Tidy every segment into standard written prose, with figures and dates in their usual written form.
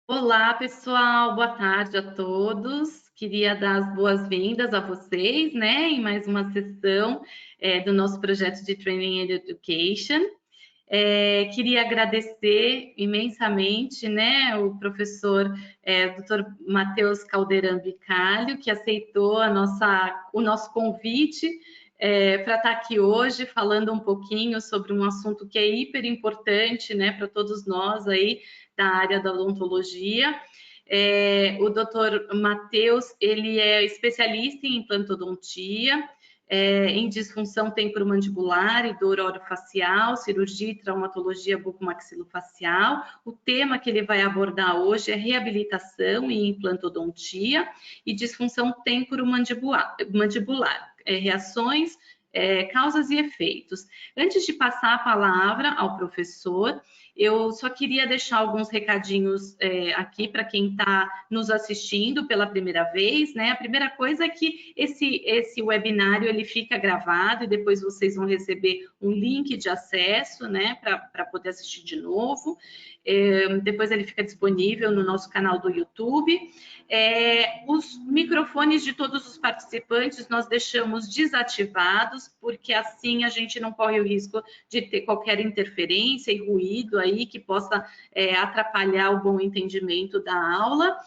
Olá, pessoal, boa tarde a todos. Queria dar as boas-vindas a vocês, né, em mais uma sessão do nosso projeto de Training and Education. Queria agradecer imensamente, né, o professor Dr. Matheus Caldeirão Bicalho, que aceitou o nosso convite para estar aqui hoje falando um pouquinho sobre um assunto que é hiper importante, né, para todos nós aí da área da odontologia. O Dr. Matheus, ele é especialista em implantodontia, em disfunção temporomandibular e dor orofacial, cirurgia e traumatologia bucomaxilofacial. O tema que ele vai abordar hoje é reabilitação e implantodontia e disfunção temporomandibular, reações, causas e efeitos. Antes de passar a palavra ao professor, eu só queria deixar alguns recadinhos aqui para quem está nos assistindo pela primeira vez, né? A primeira coisa é que esse webinário ele fica gravado e depois vocês vão receber um link de acesso, né? Para poder assistir de novo. Depois ele fica disponível no nosso canal do YouTube. Os microfones de todos os participantes nós deixamos desativados, porque assim a gente não corre o risco de ter qualquer interferência e ruído aí que possa atrapalhar o bom entendimento da aula.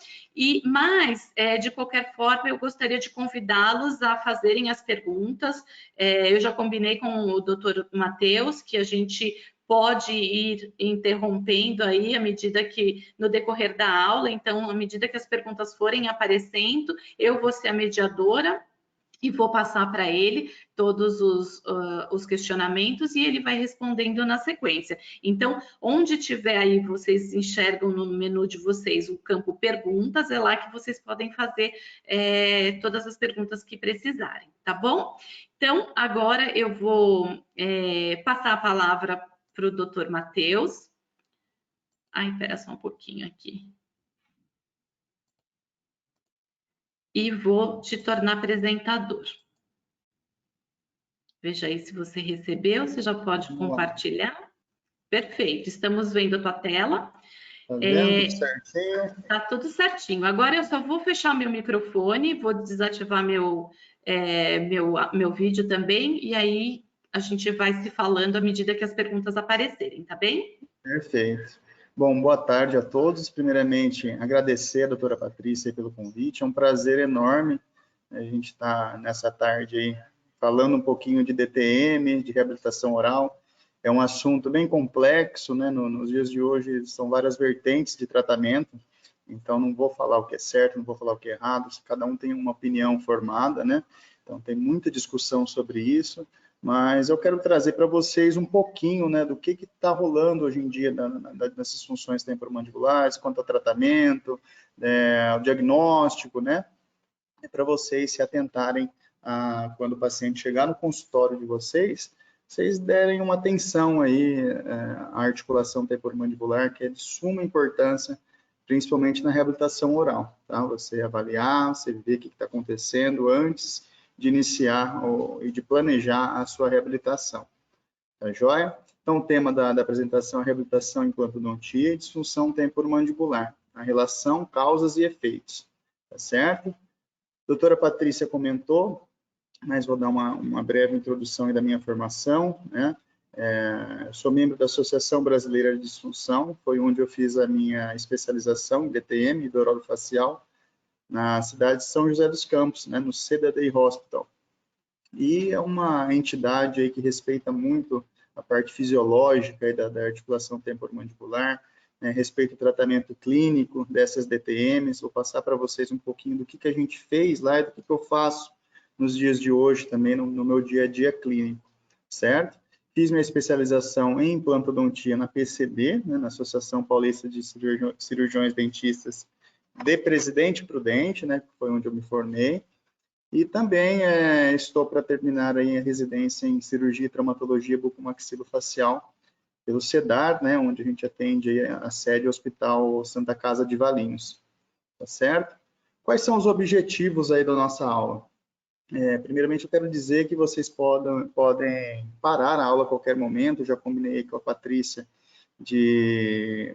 Mas, de qualquer forma, eu gostaria de convidá-los a fazerem as perguntas. Eu já combinei com o doutor Matheus que a gente pode ir interrompendo aí à medida que, no decorrer da aula, então, à medida que as perguntas forem aparecendo, eu vou ser a mediadora e vou passar para ele todos os questionamentos e ele vai respondendo na sequência. Então, onde tiver aí, vocês enxergam no menu de vocês o campo perguntas, é lá que vocês podem fazer todas as perguntas que precisarem, tá bom? Então, agora eu vou passar a palavra para o doutor Matheus. Espera só um pouquinho aqui. E vou te tornar apresentador. Veja aí se você recebeu, você já pode compartilhar. Perfeito, estamos vendo a tua tela. Tá vendo tudo certinho? Tá tudo certinho. Agora eu só vou fechar meu microfone, vou desativar meu vídeo também, e aí a gente vai se falando à medida que as perguntas aparecerem, tá bem? Perfeito. Bom, boa tarde a todos. Primeiramente, agradecer a doutora Patrícia pelo convite. É um prazer enorme a gente estar nessa tarde aí falando um pouquinho de DTM, de reabilitação oral. É um assunto bem complexo, né? Nos dias de hoje são várias vertentes de tratamento, então não vou falar o que é certo, não vou falar o que é errado, cada um tem uma opinião formada, né? Então tem muita discussão sobre isso, mas eu quero trazer para vocês um pouquinho, né, do que está rolando hoje em dia nessas funções temporomandibulares, quanto ao tratamento, ao diagnóstico, né? Para vocês se atentarem quando o paciente chegar no consultório de vocês derem uma atenção aí à articulação temporomandibular, que é de suma importância, principalmente na reabilitação oral, tá? Você avaliar, você ver o que está acontecendo antes de iniciar e de planejar a sua reabilitação, tá joia? Então, o tema da apresentação é reabilitação em implantodontia e disfunção temporomandibular, a relação, causas e efeitos, tá certo? A doutora Patrícia comentou, mas vou dar uma breve introdução da minha formação, né? Sou membro da Associação Brasileira de Disfunção, foi onde eu fiz a minha especialização em DTM, dor orofacial, na cidade de São José dos Campos, né, no CDD Hospital. E é uma entidade aí que respeita muito a parte fisiológica da articulação temporomandibular, né, respeita o tratamento clínico dessas DTMs. Vou passar para vocês um pouquinho do que a gente fez lá e do que eu faço nos dias de hoje também no meu dia a dia clínico, certo? Fiz minha especialização em implantodontia na PCD, né, na Associação Paulista de Cirurgiões Dentistas de Presidente Prudente, né, que foi onde eu me formei. E também estou para terminar aí a residência em cirurgia e traumatologia bucomaxilofacial pelo CEDAR, né, onde a gente atende a sede Hospital Santa Casa de Valinhos, tá certo? Quais são os objetivos aí da nossa aula? Primeiramente, eu quero dizer que vocês podem parar a aula a qualquer momento. Já combinei com a Patrícia de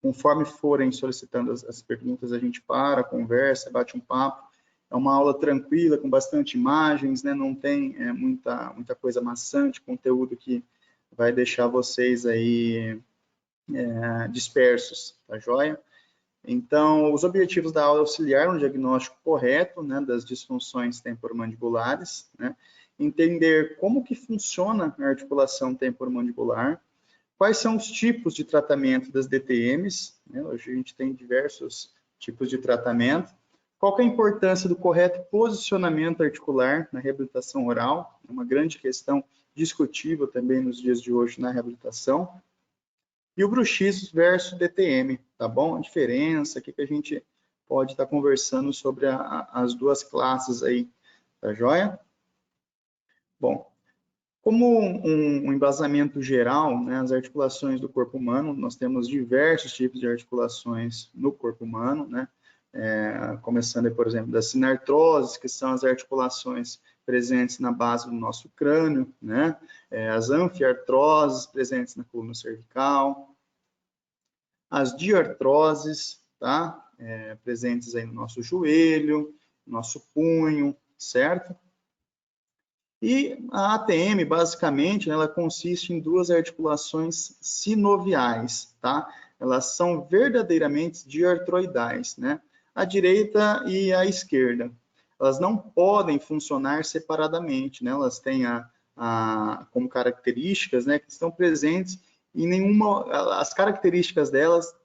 conforme forem solicitando as perguntas, a gente para, conversa, bate um papo. É uma aula tranquila, com bastante imagens, né? Não tem muita coisa maçante, conteúdo que vai deixar vocês aí dispersos, tá joia? Então, os objetivos da aula auxiliar um diagnóstico correto, né, das disfunções temporomandibulares, né? Entender como que funciona a articulação temporomandibular, quais são os tipos de tratamento das DTMs, né? Hoje a gente tem diversos tipos de tratamento, qual que é a importância do correto posicionamento articular na reabilitação oral, é uma grande questão discutível também nos dias de hoje na reabilitação, e o bruxismo versus DTM, tá bom? A diferença, o que a gente pode estar conversando sobre as duas classes aí, tá joia? Bom, como um embasamento geral, né, as articulações do corpo humano, nós temos diversos tipos de articulações no corpo humano, né? Começando, por exemplo, das sinartroses, que são as articulações presentes na base do nosso crânio, né? As anfiartroses presentes na coluna cervical, as diartroses, tá? Presentes aí no nosso joelho, nosso punho, certo? E a ATM, basicamente, ela consiste em duas articulações sinoviais, tá? Elas são verdadeiramente diartroidais, né? A direita e a esquerda. Elas não podem funcionar separadamente, né? Elas têm como características, né, que estão presentes em nenhuma... As características delas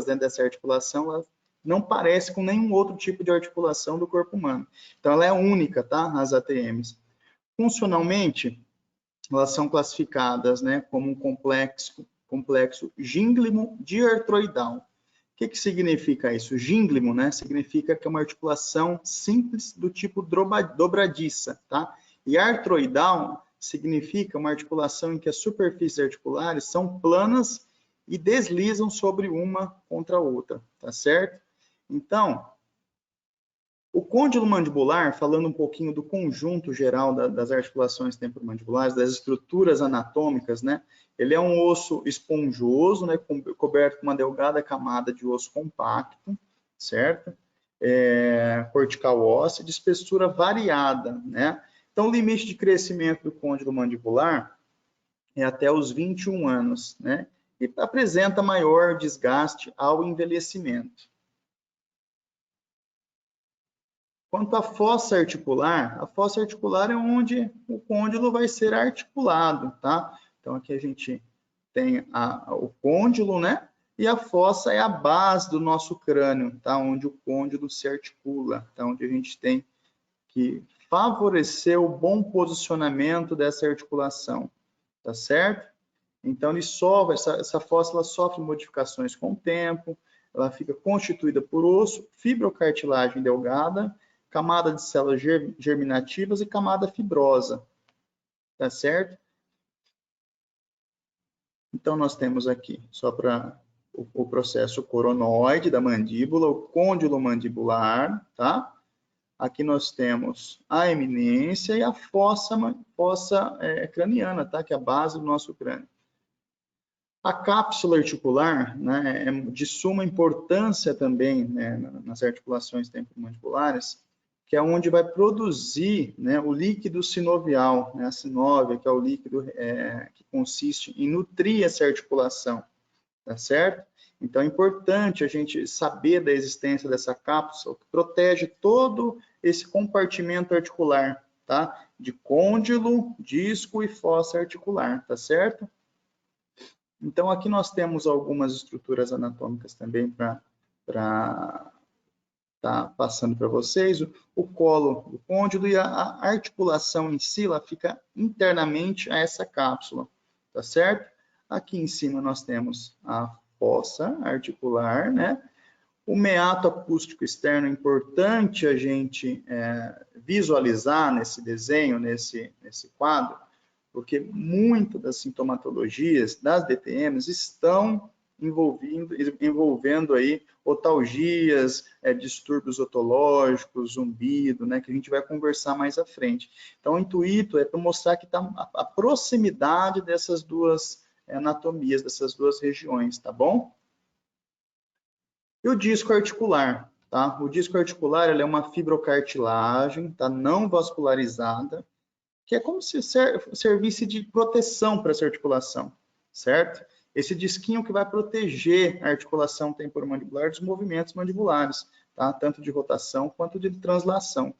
né, dessa articulação, elas não parecem com nenhum outro tipo de articulação do corpo humano. Então, ela é única, tá? As ATMs. Funcionalmente, elas são classificadas, né, como um complexo gínglimo-diartroidal. O que significa isso? Gínglimo, né, significa que é uma articulação simples do tipo dobradiça, tá? E artroidal significa uma articulação em que as superfícies articulares são planas e deslizam sobre uma contra a outra, tá certo? Então, o côndilo mandibular, falando um pouquinho do conjunto geral das articulações temporomandibulares, das estruturas anatômicas, né? Ele é um osso esponjoso, né? Coberto com uma delgada camada de osso compacto, certo? Cortical óssea, de espessura variada, né? Então, o limite de crescimento do côndilo mandibular é até os 21 anos, né? E apresenta maior desgaste ao envelhecimento. Quanto à fossa articular, a fossa articular é onde o côndilo vai ser articulado, tá? Então, aqui a gente tem o côndilo, né? E a fossa é a base do nosso crânio, tá? Onde o côndilo se articula, tá? Onde a gente tem que favorecer o bom posicionamento dessa articulação, tá certo? Então, essa fossa ela sofre modificações com o tempo, ela fica constituída por osso, fibrocartilagem delgada, camada de células germinativas e camada fibrosa, tá certo? Então, nós temos aqui, só para o processo coronoide da mandíbula, o côndilo mandibular, tá? Aqui nós temos a eminência e a fossa craniana, tá? Que é a base do nosso crânio. A cápsula articular, né, é de suma importância também, né, nas articulações temporomandibulares, que é onde vai produzir, né, o líquido sinovial, né, a sinovia, que é o líquido que consiste em nutrir essa articulação, tá certo? Então é importante a gente saber da existência dessa cápsula, que protege todo esse compartimento articular, tá? De côndilo, disco e fossa articular, tá certo? Então, aqui nós temos algumas estruturas anatômicas também para estar passando para vocês. O colo do côndilo e a articulação em si, ela fica internamente a essa cápsula, tá certo? Aqui em cima nós temos a fossa articular, né? O meato acústico externo é importante a gente visualizar nesse desenho, nesse quadro, porque muitas das sintomatologias das DTMs estão envolvendo aí otalgias, distúrbios otológicos, zumbido, né, que a gente vai conversar mais à frente. Então, o intuito é para mostrar que está a proximidade dessas duas anatomias, dessas duas regiões, tá bom? E o disco articular, tá? O disco articular, ele é uma fibrocartilagem, tá? Não vascularizada, que é como se servisse de proteção para essa articulação, certo? Esse disquinho que vai proteger a articulação temporomandibular dos movimentos mandibulares, tá? Tanto de rotação quanto de translação.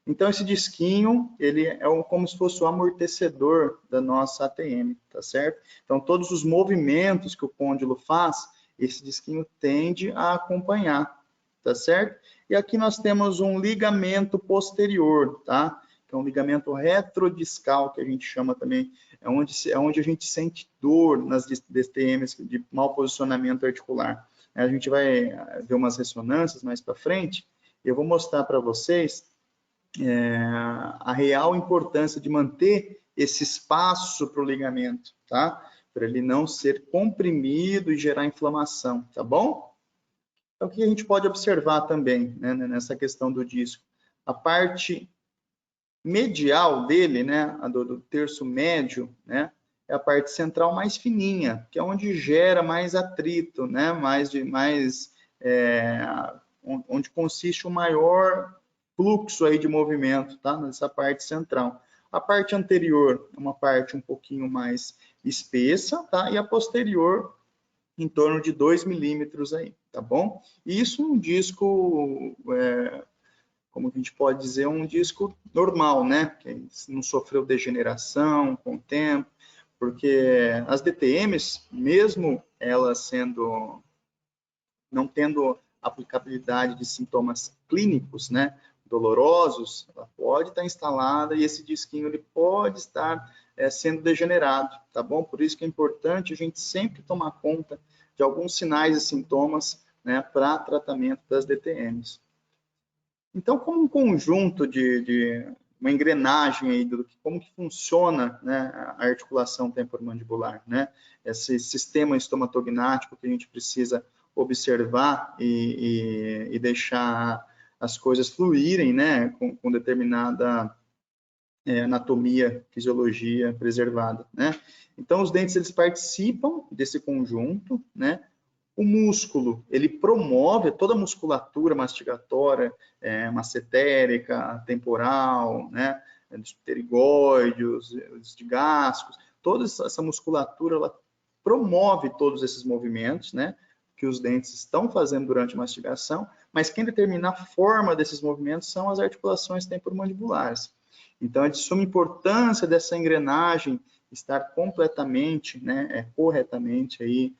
Então, esse disquinho, ele é como se fosse o amortecedor da nossa ATM, tá certo? Então, todos os movimentos que o côndilo faz, esse disquinho tende a acompanhar, tá certo? E aqui nós temos um ligamento posterior, tá? Que é um ligamento retrodiscal, que a gente chama também, é onde a gente sente dor nas DTMs de mau posicionamento articular. A gente vai ver umas ressonâncias mais para frente, e eu vou mostrar para vocês a real importância de manter esse espaço para o ligamento, tá? Para ele não ser comprimido e gerar inflamação, tá bom? Então, o que a gente pode observar também, né, nessa questão do disco? A parte medial dele, né, do terço médio, né, é a parte central mais fininha, que é onde gera mais atrito, né, onde consiste o maior fluxo aí de movimento, tá? Nessa parte central. A parte anterior é uma parte um pouquinho mais espessa, tá? E a posterior em torno de 2 milímetros aí, tá bom? E isso um disco, como a gente pode dizer, um disco normal, né? Que não sofreu degeneração com o tempo, porque as DTMs, mesmo elas não tendo aplicabilidade de sintomas clínicos, né, dolorosos, ela pode estar instalada e esse disquinho ele pode estar sendo degenerado, tá bom? Por isso que é importante a gente sempre tomar conta de alguns sinais e sintomas, né, para tratamento das DTMs. Então, como um conjunto de uma engrenagem aí do como que funciona, né, a articulação temporomandibular, né? Esse sistema estomatognático que a gente precisa observar e deixar as coisas fluírem, né, com determinada anatomia, fisiologia preservada, né? Então, os dentes eles participam desse conjunto, né? O músculo, ele promove toda a musculatura mastigatória, massetérica, temporal, né, dos pterigóideos, os digástricos, toda essa musculatura, ela promove todos esses movimentos, né, que os dentes estão fazendo durante a mastigação, mas quem determina a forma desses movimentos são as articulações temporomandibulares. Então, é de suma importância dessa engrenagem estar completamente, né, corretamente aí,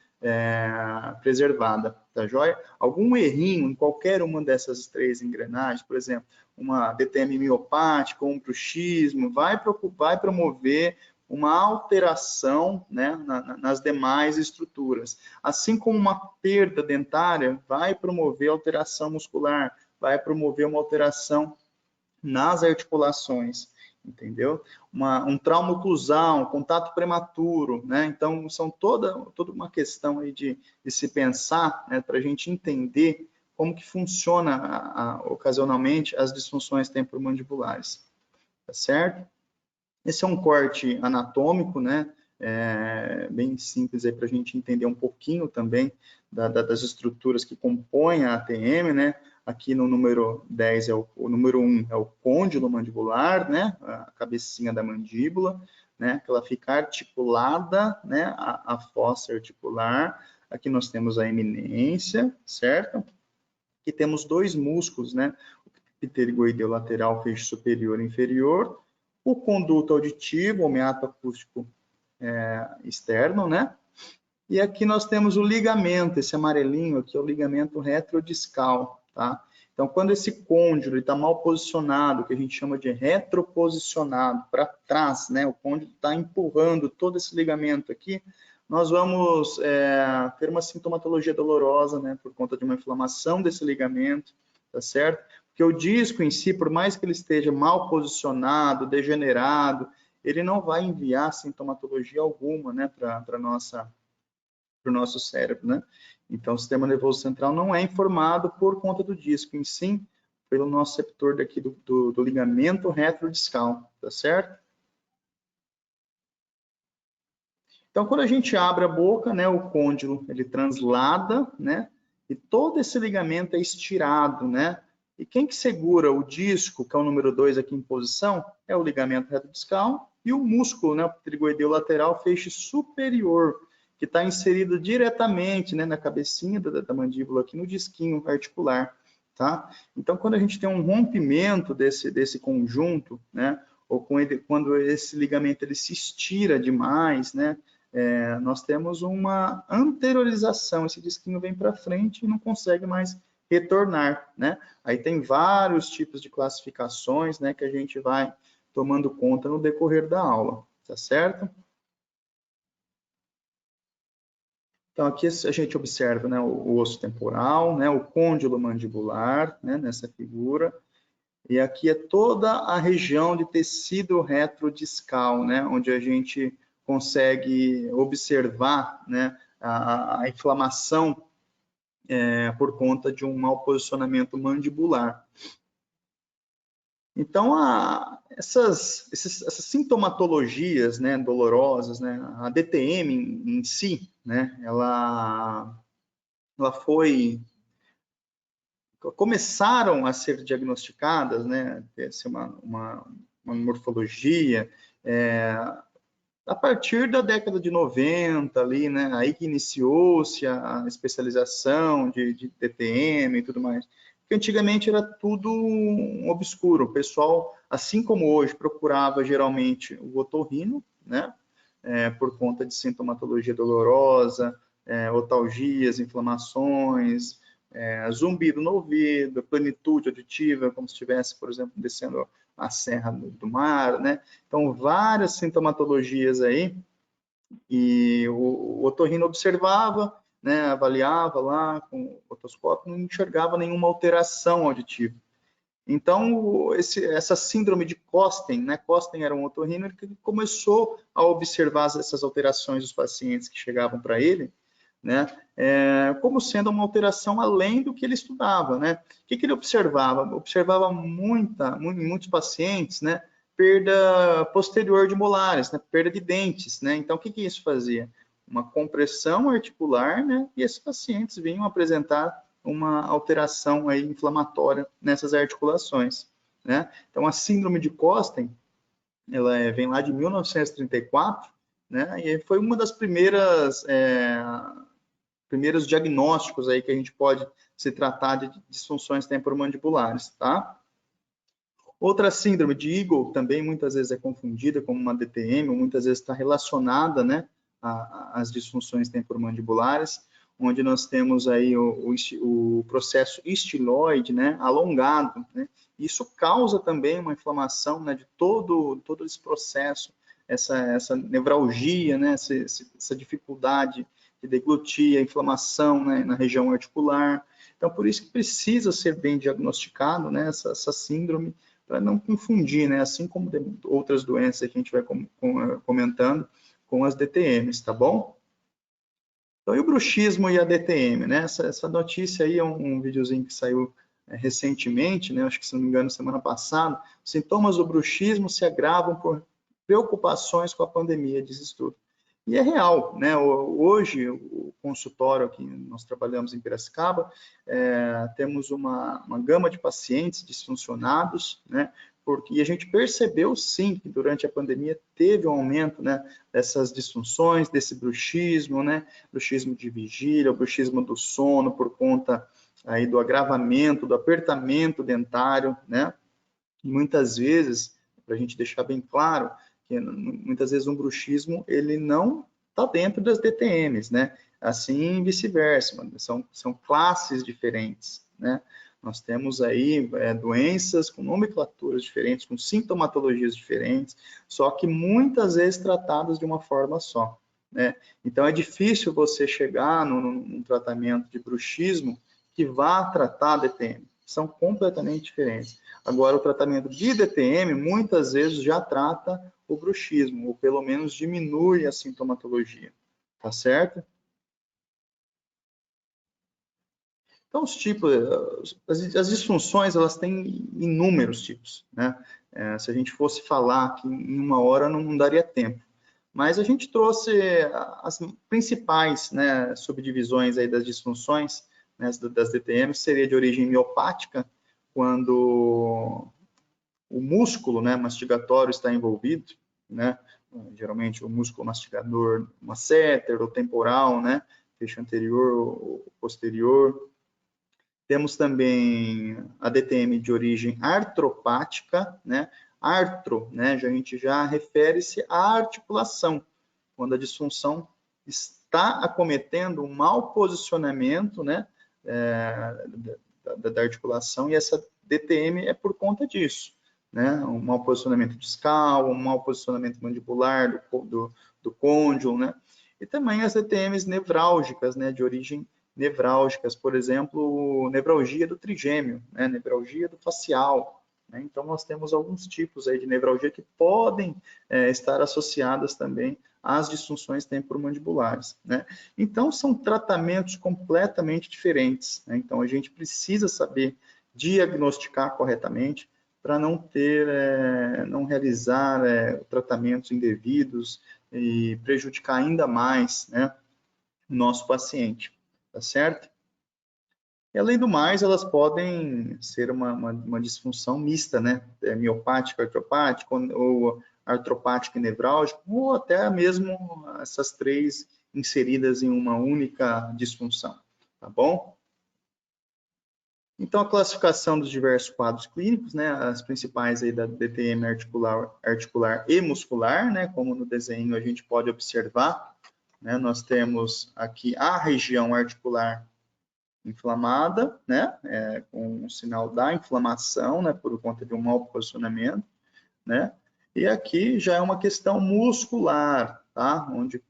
preservada, tá joia? Algum errinho em qualquer uma dessas três engrenagens, por exemplo, uma DTM miopática ou um bruxismo, vai promover uma alteração, né, nas demais estruturas. Assim como uma perda dentária vai promover alteração muscular, vai promover uma alteração nas articulações, entendeu? Um trauma oclusal, um contato prematuro, né? Então, são toda uma questão aí de se pensar, né, para a gente entender como que funciona ocasionalmente as disfunções temporomandibulares, tá certo? Esse é um corte anatômico, né? Bem simples aí para a gente entender um pouquinho também das estruturas que compõem a ATM, né? Aqui no número 10 o número 1 é o côndilo mandibular, né? A cabecinha da mandíbula, né? Que ela fica articulada, né? A fossa articular. Aqui nós temos a eminência, certo? Aqui temos dois músculos, né? O pterigoideu lateral, feixe superior e inferior. O conduto auditivo, o meato acústico externo, né? E aqui nós temos o ligamento, esse amarelinho aqui é o ligamento retrodiscal, tá? Então, quando esse côndilo está mal posicionado, que a gente chama de retroposicionado para trás, né? O côndilo está empurrando todo esse ligamento aqui, nós vamos ter uma sintomatologia dolorosa, né? Por conta de uma inflamação desse ligamento, tá certo? Porque o disco em si, por mais que ele esteja mal posicionado, degenerado, ele não vai enviar sintomatologia alguma, né? Para o nosso cérebro, né? Então, o sistema nervoso central não é informado por conta do disco, em sim pelo nosso receptor daqui do ligamento retrodiscal, tá certo? Então, quando a gente abre a boca, né, o côndilo, ele translada, né, e todo esse ligamento é estirado, né? E quem que segura o disco, que é o número 2 aqui em posição, é o ligamento reto discal e o músculo, né, o pterigoideu lateral, feixe superior, que está inserido diretamente, né, na cabecinha da mandíbula, aqui no disquinho articular, tá? Então, quando a gente tem um rompimento desse conjunto, né, ou quando esse ligamento ele se estira demais, né, nós temos uma anteriorização, esse disquinho vem para frente e não consegue mais retornar, né? Aí tem vários tipos de classificações, né, que a gente vai tomando conta no decorrer da aula, tá certo? Então, aqui a gente observa, né, o osso temporal, né, o côndilo mandibular, né, nessa figura, e aqui é toda a região de tecido retrodiscal, né, onde a gente consegue observar, né, a inflamação por conta de um mau posicionamento mandibular. Então, essas sintomatologias, né, dolorosas, né, a DTM em si, né, ela começaram a ser diagnosticadas, né, ter uma morfologia, a partir da década de 90, ali, né, aí que iniciou-se a especialização de DTM e tudo mais. Porque antigamente era tudo obscuro. O pessoal, assim como hoje, procurava geralmente o otorrino, né, por conta de sintomatologia dolorosa, otalgias, inflamações, zumbido no ouvido, plenitude auditiva, como se estivesse, por exemplo, descendo a serra do mar, né? Então, várias sintomatologias aí, e o otorrino observava, né, avaliava lá com o otoscópio, não enxergava nenhuma alteração auditiva. Então, essa síndrome de Costen, né? Costen era um otorrino que começou a observar essas alterações dos pacientes que chegavam para ele, né? Como sendo uma alteração além do que ele estudava, né? O que ele observava? Observava em muitos pacientes, né? Perda posterior de molares, né? Perda de dentes, né? Então, o que isso fazia? Uma compressão articular, né? E esses pacientes vinham apresentar uma alteração aí inflamatória nessas articulações, né? Então, a síndrome de Costen, ela vem lá de 1934, né? E foi uma das primeiros diagnósticos aí que a gente pode se tratar de disfunções temporomandibulares, tá? Outra síndrome de Eagle também muitas vezes é confundida como uma DTM, ou muitas vezes está relacionada, né, às disfunções temporomandibulares, onde nós temos aí o processo estiloide, né, alongado, né? Isso causa também uma inflamação, né, de todo esse processo, essa nevralgia, né, essa dificuldade de deglutir, a inflamação, né, na região articular. Então, por isso que precisa ser bem diagnosticado, né, essa síndrome, para não confundir, né, assim como outras doenças que a gente vai comentando com as DTMs, tá bom? Então, e o bruxismo e a DTM, né? Essa notícia aí é um videozinho que saiu recentemente, né? Acho que, se não me engano, semana passada. Sintomas do bruxismo se agravam por preocupações com a pandemia, diz estudo. E é real, né? Hoje, o consultório que nós trabalhamos em Piracicaba, temos uma gama de pacientes disfuncionados, né? E a gente percebeu, sim, que durante a pandemia teve um aumento, né, dessas disfunções, desse bruxismo, né, bruxismo de vigília, o bruxismo do sono, por conta aí do agravamento, do apertamento dentário, né, e muitas vezes, para a gente deixar bem claro, que muitas vezes um bruxismo, ele não está dentro das DTMs, né, assim vice-versa, são classes diferentes, né. Nós temos aí doenças com nomenclaturas diferentes, com sintomatologias diferentes, só que muitas vezes tratadas de uma forma só, né? Então, é difícil você chegar num tratamento de bruxismo que vá tratar a DTM. São completamente diferentes. Agora, o tratamento de DTM, muitas vezes, já trata o bruxismo, ou pelo menos diminui a sintomatologia, tá certo? Então, os tipos, as disfunções, elas têm inúmeros tipos, né? Se a gente fosse falar aqui em uma hora, não daria tempo. Mas a gente trouxe as principais, né, subdivisões aí das disfunções né, das DTMs, seria de origem miopática, quando o músculo, né, mastigatório está envolvido, né, geralmente o músculo mastigador masseter ou temporal, né, feixe anterior ou posterior. Temos também a DTM de origem artropática, né? Artro, né? A gente já refere-se à articulação, quando a disfunção está acometendo um mau posicionamento, né? Da articulação, e essa DTM é por conta disso, né? Um mau posicionamento discal, um mau posicionamento mandibular do côndilo, né? E também as DTMs nevrálgicas, né? De origem nevrálgicas, por exemplo, nevralgia do trigêmeo, né? Nevralgia do facial, né? Então, nós temos alguns tipos aí de nevralgia que podem estar associadas também às disfunções temporomandibulares, né? Então, são tratamentos completamente diferentes, né? Então, a gente precisa saber diagnosticar corretamente para não não realizar tratamentos indevidos e prejudicar ainda mais, né, o nosso paciente. Tá certo? E além do mais, elas podem ser uma disfunção mista, né? Miopática, artropática, ou artropática e nevrálgica, ou até mesmo essas três inseridas em uma única disfunção, tá bom? Então, a classificação dos diversos quadros clínicos, né? As principais aí da DTM articular e muscular, né? Como no desenho a gente pode observar, né? Nós temos aqui a região articular inflamada, né, com o sinal da inflamação, né, por conta de um mau posicionamento, né, e aqui já é uma questão muscular, tá, onde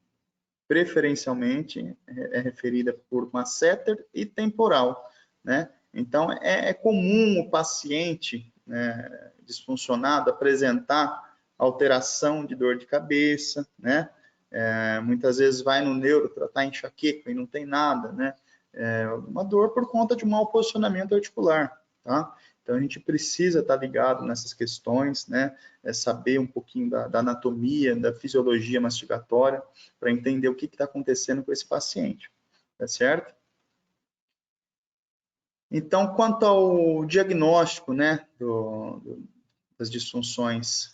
preferencialmente é referida por masseter e temporal, né, então é comum o paciente, né, disfuncionado apresentar alteração de dor de cabeça, né, muitas vezes vai no neuro tratar enxaqueca e não tem nada, né, uma dor por conta de um mau posicionamento articular, tá? Então, a gente precisa estar ligado nessas questões, né? Saber um pouquinho da anatomia, da fisiologia mastigatória, para entender o que está acontecendo com esse paciente, tá certo? Então, quanto ao diagnóstico, né, das disfunções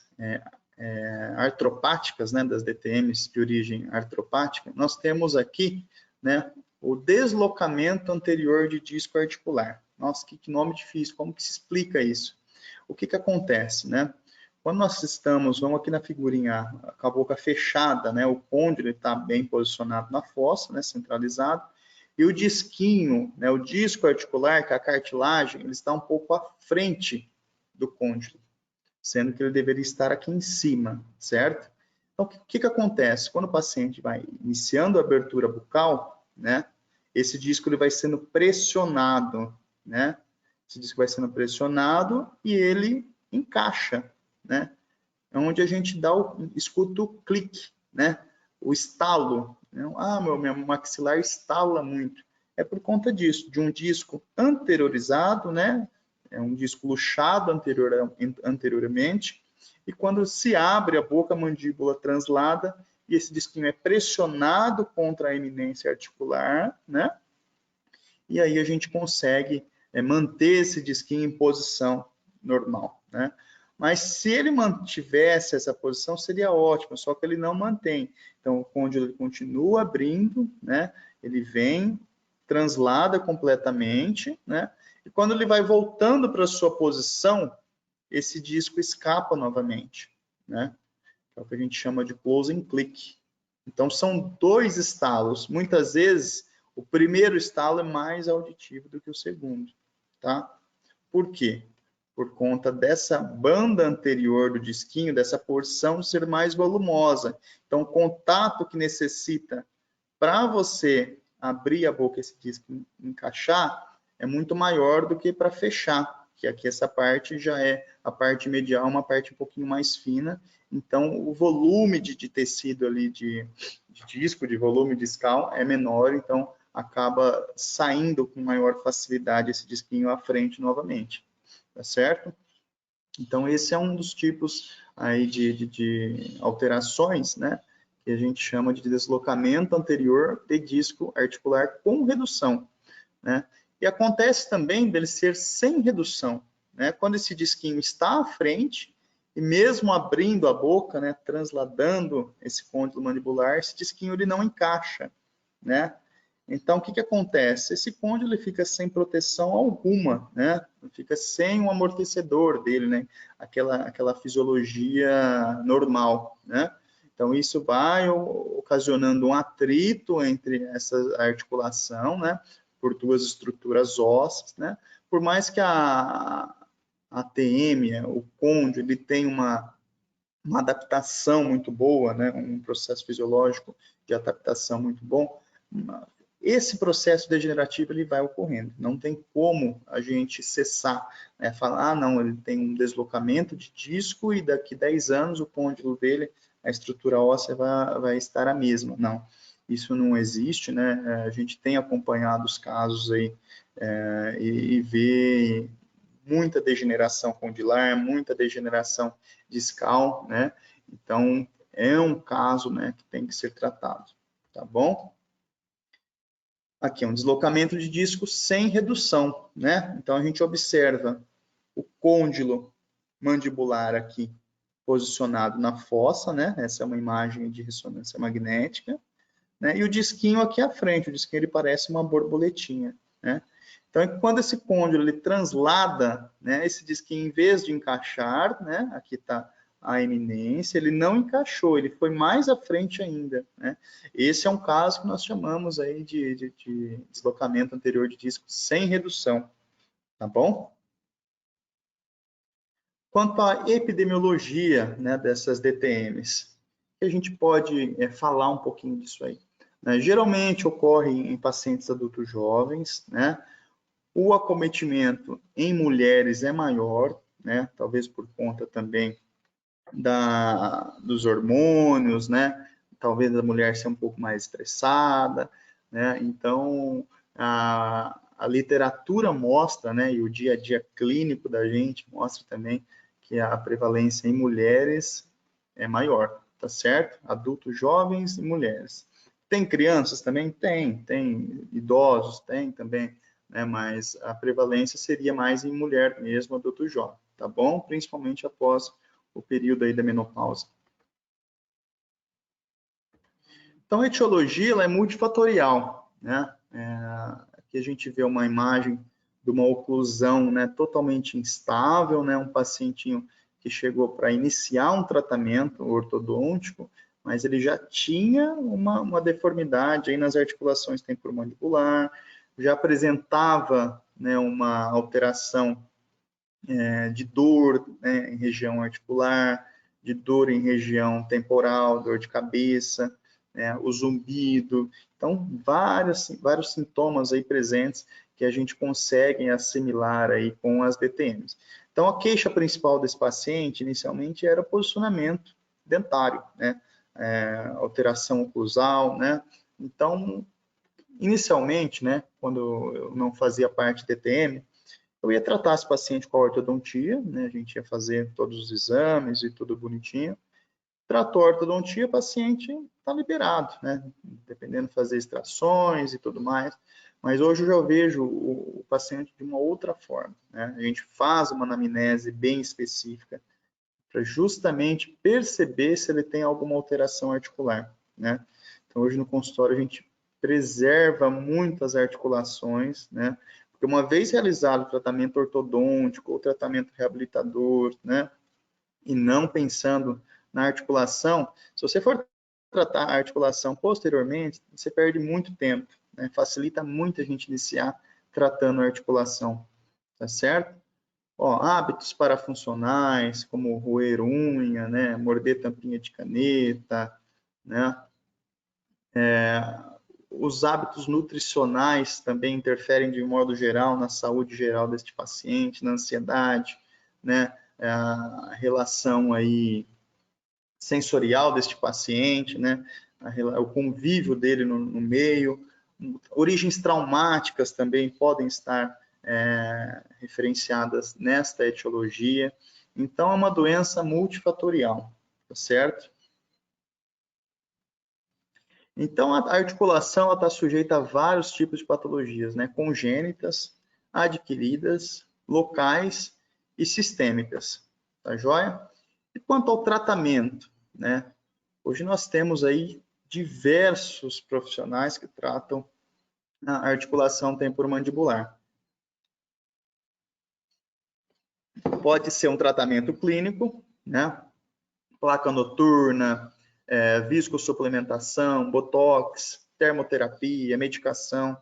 artropáticas, né, das DTMs de origem artropática, nós temos aqui, né, o deslocamento anterior de disco articular. Nossa, que nome difícil, como que se explica isso? O que acontece, né? Quando nós estamos, vamos aqui na figurinha, com a boca fechada, né, o côndilo está bem posicionado na fossa, né, centralizado, e o disquinho, né, o disco articular, que é a cartilagem, ele está um pouco à frente do côndilo, sendo que ele deveria estar aqui em cima, certo? Então, o que acontece? Quando o paciente vai iniciando a abertura bucal, né, esse disco ele vai sendo pressionado, né? Esse disco vai sendo pressionado e ele encaixa, né? É onde a gente escuta o clique, né? O estalo. Né? Ah, meu maxilar estala muito. É por conta disso, de um disco anteriorizado, né? É um disco luxado anteriormente, e quando se abre a boca, a mandíbula translada, e esse disquinho é pressionado contra a eminência articular, né? E aí a gente consegue manter esse disquinho em posição normal, né? Mas se ele mantivesse essa posição, seria ótimo, só que ele não mantém. Então, o côndilo ele continua abrindo, né? Ele vem, translada completamente, né? E quando ele vai voltando para a sua posição, esse disco escapa novamente, né? É o que a gente chama de closing click. Então, são dois estalos. Muitas vezes, o primeiro estalo é mais auditivo do que o segundo, tá? Por quê? Por conta dessa banda anterior do disquinho, dessa porção ser mais volumosa. Então, o contato que necessita para você abrir a boca, esse disco encaixar, é muito maior do que para fechar, que aqui essa parte já é a parte medial, uma parte um pouquinho mais fina. Então, o volume de tecido ali, de disco, de volume discal, é menor, então acaba saindo com maior facilidade esse disquinho à frente novamente, tá certo? Então, esse é um dos tipos aí de alterações, né, que a gente chama de deslocamento anterior de disco articular com redução, né? E acontece também dele ser sem redução, né? Quando esse disquinho está à frente, e mesmo abrindo a boca, né, transladando esse côndilo mandibular, esse disquinho ele não encaixa, né? Então, o que acontece? Esse côndilo ele fica sem proteção alguma, né? Fica sem um amortecedor dele, né? Aquela fisiologia normal, né? Então, isso vai ocasionando um atrito entre essa articulação, né? Por duas estruturas ósseas, né? Por mais que a TM, o côndilo, ele tem uma adaptação muito boa, né? Um processo fisiológico de adaptação muito bom, esse processo degenerativo ele vai ocorrendo. Não tem como a gente cessar, né? Falar, ah, não, ele tem um deslocamento de disco e daqui 10 anos o côndilo dele, a estrutura óssea vai estar a mesma. Não, isso não existe, né? A gente tem acompanhado os casos aí e vê muita degeneração condilar, muita degeneração discal, né? Então, é um caso, né, que tem que ser tratado, tá bom? Aqui é um deslocamento de disco sem redução, né? Então, a gente observa o côndilo mandibular aqui posicionado na fossa, né? Essa é uma imagem de ressonância magnética, né? E o disquinho aqui à frente, o disquinho ele parece uma borboletinha, né? Então, quando esse côndilo ele translada, né? Esse disquinho, em vez de encaixar, né? Aqui está a eminência, ele não encaixou, ele foi mais à frente ainda, né? Esse é um caso que nós chamamos aí de deslocamento anterior de disco sem redução, tá bom? Quanto à epidemiologia, né, dessas DTMs, a gente pode falar um pouquinho disso aí. Né? Geralmente ocorre em pacientes adultos jovens, né? O acometimento em mulheres é maior, né? Talvez por conta também dos hormônios, né? Talvez a mulher ser um pouco mais estressada, né? Então, a literatura mostra, né? E o dia a dia clínico da gente mostra também que a prevalência em mulheres é maior, tá certo? Adultos jovens e mulheres. Tem crianças também? Tem idosos, tem também, né? Mas a prevalência seria mais em mulher mesmo, adulto jovem, tá bom? Principalmente após o período aí da menopausa. Então, a etiologia ela é multifatorial, né? Aqui a gente vê uma imagem de uma oclusão, né, totalmente instável, né? Um pacientinho que chegou para iniciar um tratamento ortodôntico, mas ele já tinha uma deformidade aí nas articulações temporomandibular, já apresentava, né, uma alteração de dor, né, em região articular, de dor em região temporal, dor de cabeça, né, o zumbido. Então, vários sintomas aí presentes que a gente consegue assimilar aí com as DTMs. Então, a queixa principal desse paciente, inicialmente, era o posicionamento dentário, né, alteração oclusal, né. Então, inicialmente, né, quando eu não fazia parte de DTM, eu ia tratar esse paciente com a ortodontia, né? A gente ia fazer todos os exames e tudo bonitinho. Tratou a ortodontia, o paciente está liberado, né? Dependendo de fazer extrações e tudo mais. Mas hoje eu já vejo o paciente de uma outra forma, né? A gente faz uma anamnese bem específica para justamente perceber se ele tem alguma alteração articular, né? Então hoje no consultório a gente preserva muitas articulações, né? Porque uma vez realizado o tratamento ortodôntico ou tratamento reabilitador, né? E não pensando na articulação, se você for tratar a articulação posteriormente, você perde muito tempo, né? Facilita muito a gente iniciar tratando a articulação, tá certo? Ó, hábitos parafuncionais, como roer unha, né? Morder tampinha de caneta, né? Os hábitos nutricionais também interferem de modo geral na saúde geral deste paciente, na ansiedade, né? A relação aí sensorial deste paciente, né? O convívio dele no meio, origens traumáticas também podem estar referenciadas nesta etiologia. Então, é uma doença multifatorial, tá certo? Então, a articulação está sujeita a vários tipos de patologias, né? Congênitas, adquiridas, locais e sistêmicas, tá joia? E quanto ao tratamento, né? Hoje nós temos aí diversos profissionais que tratam a articulação temporomandibular. Pode ser um tratamento clínico, né? Placa noturna, viscosuplementação, botox, termoterapia, medicação,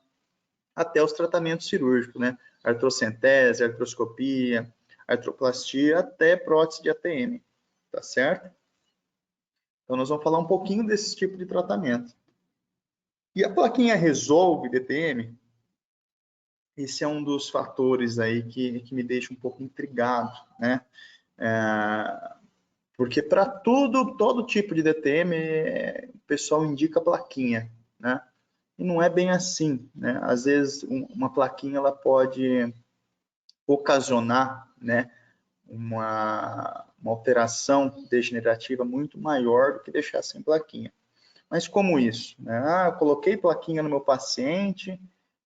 até os tratamentos cirúrgicos, né? Artrocentese, artroscopia, artroplastia, até prótese de ATM, tá certo? Então, nós vamos falar um pouquinho desse tipo de tratamento. E a plaquinha resolve DTM? Esse é um dos fatores aí que me deixa um pouco intrigado, né? Porque para todo tipo de DTM, o pessoal indica plaquinha, né? E não é bem assim, né? Às vezes, uma plaquinha ela pode ocasionar, né, uma alteração degenerativa muito maior do que deixar sem plaquinha. Mas como isso? Né? Eu coloquei plaquinha no meu paciente,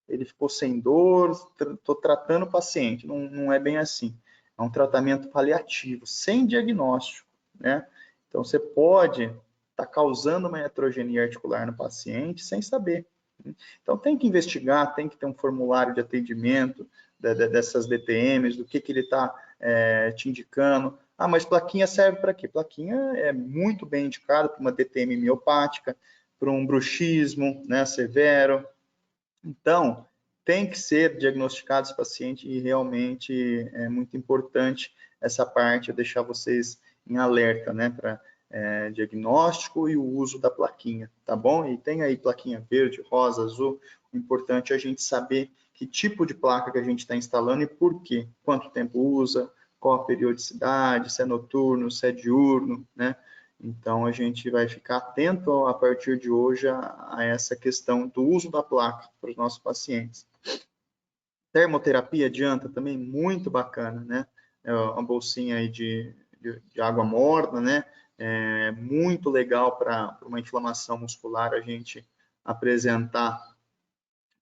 ele ficou sem dor, estou tratando o paciente. Não é bem assim. É um tratamento paliativo, sem diagnóstico, né? Então, você pode estar causando uma heterogenia articular no paciente sem saber. Então, tem que investigar, tem que ter um formulário de atendimento dessas DTMs, do que ele está te indicando. Ah, mas plaquinha serve para quê? Plaquinha é muito bem indicada para uma DTM miopática, para um bruxismo, né, severo. Então, tem que ser diagnosticado esse paciente e realmente é muito importante essa parte, eu deixar vocês em alerta, né, para diagnóstico e o uso da plaquinha, tá bom? E tem aí plaquinha verde, rosa, azul. O importante é a gente saber que tipo de placa que a gente está instalando e por quê, quanto tempo usa, qual a periodicidade, se é noturno, se é diurno, né? Então, a gente vai ficar atento a partir de hoje a essa questão do uso da placa para os nossos pacientes. Termoterapia adianta também, muito bacana, né? É uma bolsinha aí de água morna, né? É muito legal para uma inflamação muscular a gente apresentar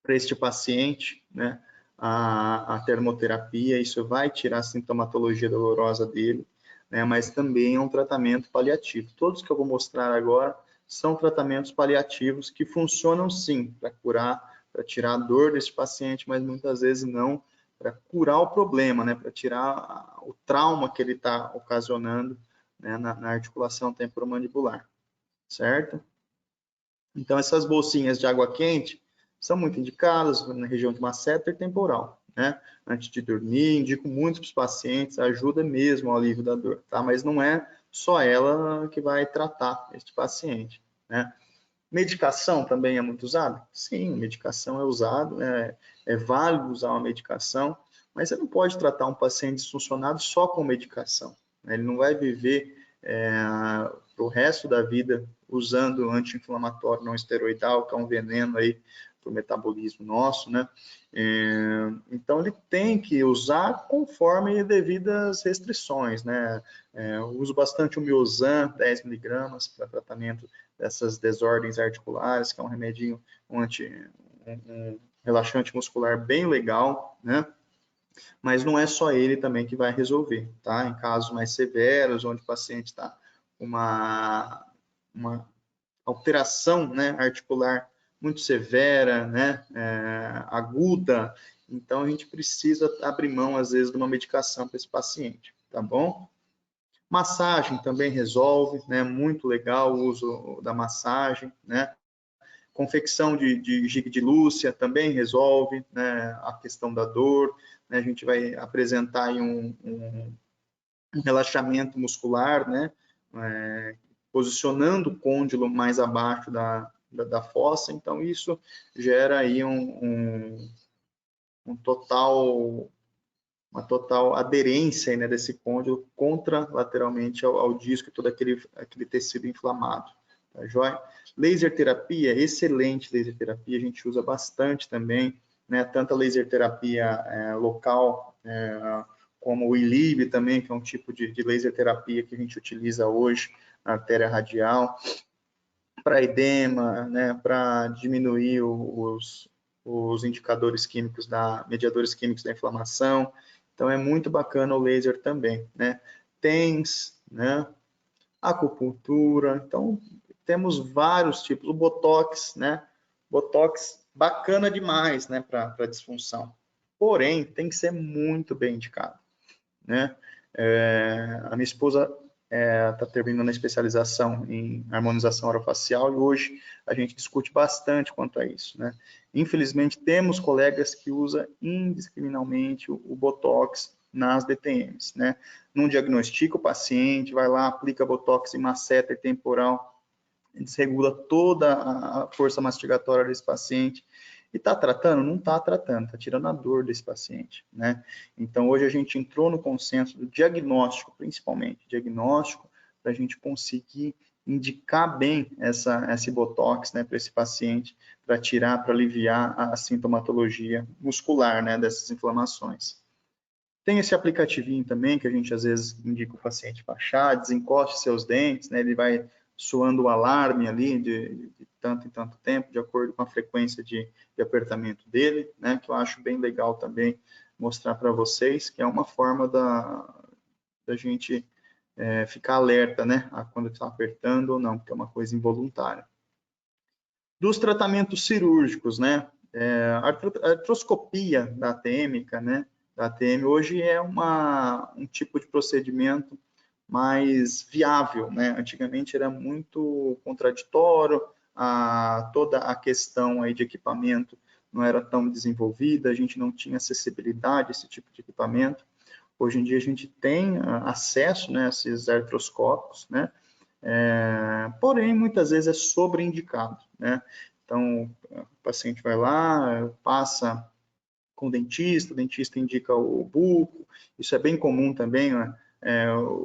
para este paciente, né? A termoterapia, isso vai tirar a sintomatologia dolorosa dele, né? Mas também é um tratamento paliativo. Todos que eu vou mostrar agora são tratamentos paliativos que funcionam sim para curar, para tirar a dor desse paciente, mas muitas vezes não para curar o problema, né? Para tirar o trauma que ele está ocasionando, né? na articulação temporomandibular, certo? Então, essas bolsinhas de água quente são muito indicadas na região de masseter temporal, né? Antes de dormir, indico muito para os pacientes, ajuda mesmo ao alívio da dor, tá? Mas não é só ela que vai tratar este paciente, né? Medicação também é muito usada? Sim, medicação é usado, é válido usar uma medicação, mas você não pode tratar um paciente disfuncionado só com medicação, né? Ele não vai viver para o resto da vida usando anti-inflamatório não esteroidal, que é um veneno aí para o metabolismo nosso, né? Então, ele tem que usar conforme devidas restrições, né? Eu uso bastante o Miozan, 10 miligramas, para tratamento dessas desordens articulares, que é um remedinho, um relaxante muscular bem legal, né? Mas não é só ele também que vai resolver, tá? Em casos mais severos, onde o paciente está com uma alteração, né, articular muito severa, né, aguda, então a gente precisa abrir mão, às vezes, de uma medicação para esse paciente, tá bom? Massagem também resolve, né, muito legal o uso da massagem, né? Confecção de giga de Lúcia também resolve, né, a questão da dor, né? A gente vai apresentar aí um relaxamento muscular, né, posicionando o côndilo mais abaixo da fossa, então isso gera aí uma total aderência, né, desse côndilo contralateralmente ao disco e todo aquele tecido inflamado, tá joia? Laser terapia, excelente laser terapia, a gente usa bastante também, né, tanto a laser terapia local, como o ILIB também, que é um tipo de laser terapia que a gente utiliza hoje na artéria radial. para edema, né, para diminuir os indicadores químicos mediadores químicos da inflamação. Então é muito bacana o laser também, né? TENS, né? Acupuntura. Então temos vários tipos. O Botox, né? Botox bacana demais, né, para disfunção. Porém, tem que ser muito bem indicado, né? A minha esposa está terminando a especialização em harmonização orofacial e hoje a gente discute bastante quanto a isso, né? Infelizmente, temos colegas que usam indiscriminadamente o Botox nas DTMs, né? Não diagnostica o paciente, vai lá, aplica Botox em masseter temporal, desregula toda a força mastigatória desse paciente. E está tratando? Não está tratando, está tirando a dor desse paciente, né? Então, hoje a gente entrou no consenso do diagnóstico, principalmente, diagnóstico, para a gente conseguir indicar bem esse Botox, né, para esse paciente, para tirar, para aliviar a sintomatologia muscular, né, dessas inflamações. Tem esse aplicativinho também, que a gente às vezes indica o paciente baixar, desencoste seus dentes, né, ele vai soando o alarme ali de tanto em tanto tempo, de acordo com a frequência de apertamento dele, né, que eu acho bem legal também mostrar para vocês, que é uma forma da gente ficar alerta, né, a quando está apertando ou não, porque é uma coisa involuntária. Dos tratamentos cirúrgicos, né, a artroscopia da atêmica, né, da ATM hoje é um tipo de procedimento mais viável, né? Antigamente era muito contraditório, toda a questão aí de equipamento não era tão desenvolvida, a gente não tinha acessibilidade a esse tipo de equipamento. Hoje em dia a gente tem acesso, né, a esses artroscópicos, né? Porém, muitas vezes é sobreindicado, né? Então, o paciente vai lá, passa com o dentista indica o buco, isso é bem comum também, né?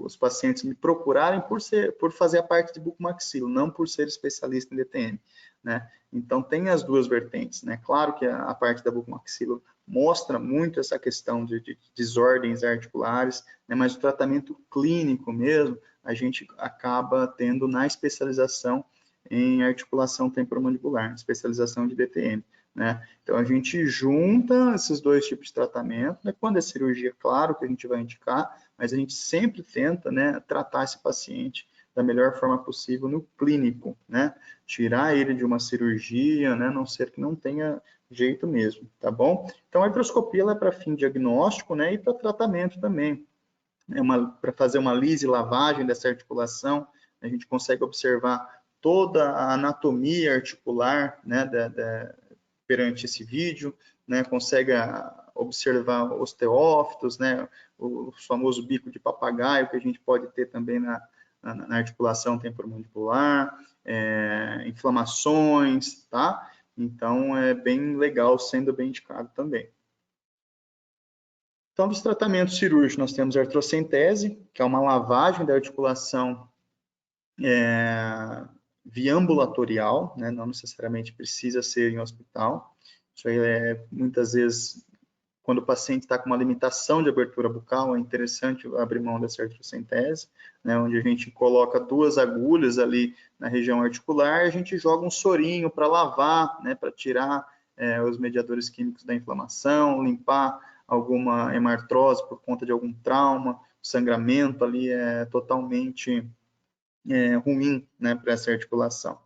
Os pacientes me procurarem por fazer a parte de bucomaxilo, não por ser especialista em DTM, né? Então tem as duas vertentes, né? Claro que a parte da bucomaxilo mostra muito essa questão de desordens articulares, né? Mas o tratamento clínico mesmo, a gente acaba tendo na especialização em articulação temporomandibular, especialização de DTM. Né? Então, a gente junta esses dois tipos de tratamento, né? Quando é cirurgia, claro que a gente vai indicar, mas a gente sempre tenta, né, tratar esse paciente da melhor forma possível no clínico, né? Tirar ele de uma cirurgia, né, a não ser que não tenha jeito mesmo, tá bom? Então, a artroscopia é para fim diagnóstico, né, e para tratamento também. Para fazer uma lise e lavagem dessa articulação, a gente consegue observar toda a anatomia articular, né, perante esse vídeo, né, consegue observar osteófitos, né, o famoso bico de papagaio que a gente pode ter também na articulação temporomandibular, inflamações, tá? Então, é bem legal, sendo bem indicado também. Então, dos tratamentos cirúrgicos, nós temos a artrocentese, que é uma lavagem da articulação via ambulatorial, né? Não necessariamente precisa ser em hospital. Isso aí muitas vezes, quando o paciente está com uma limitação de abertura bucal, é interessante abrir mão dessa artrocentese, né? Onde a gente coloca 2 agulhas ali na região articular e a gente joga um sorinho para lavar, né? Para tirar os mediadores químicos da inflamação, limpar alguma hemartrose por conta de algum trauma, o sangramento ali é totalmente ruim, né, para essa articulação.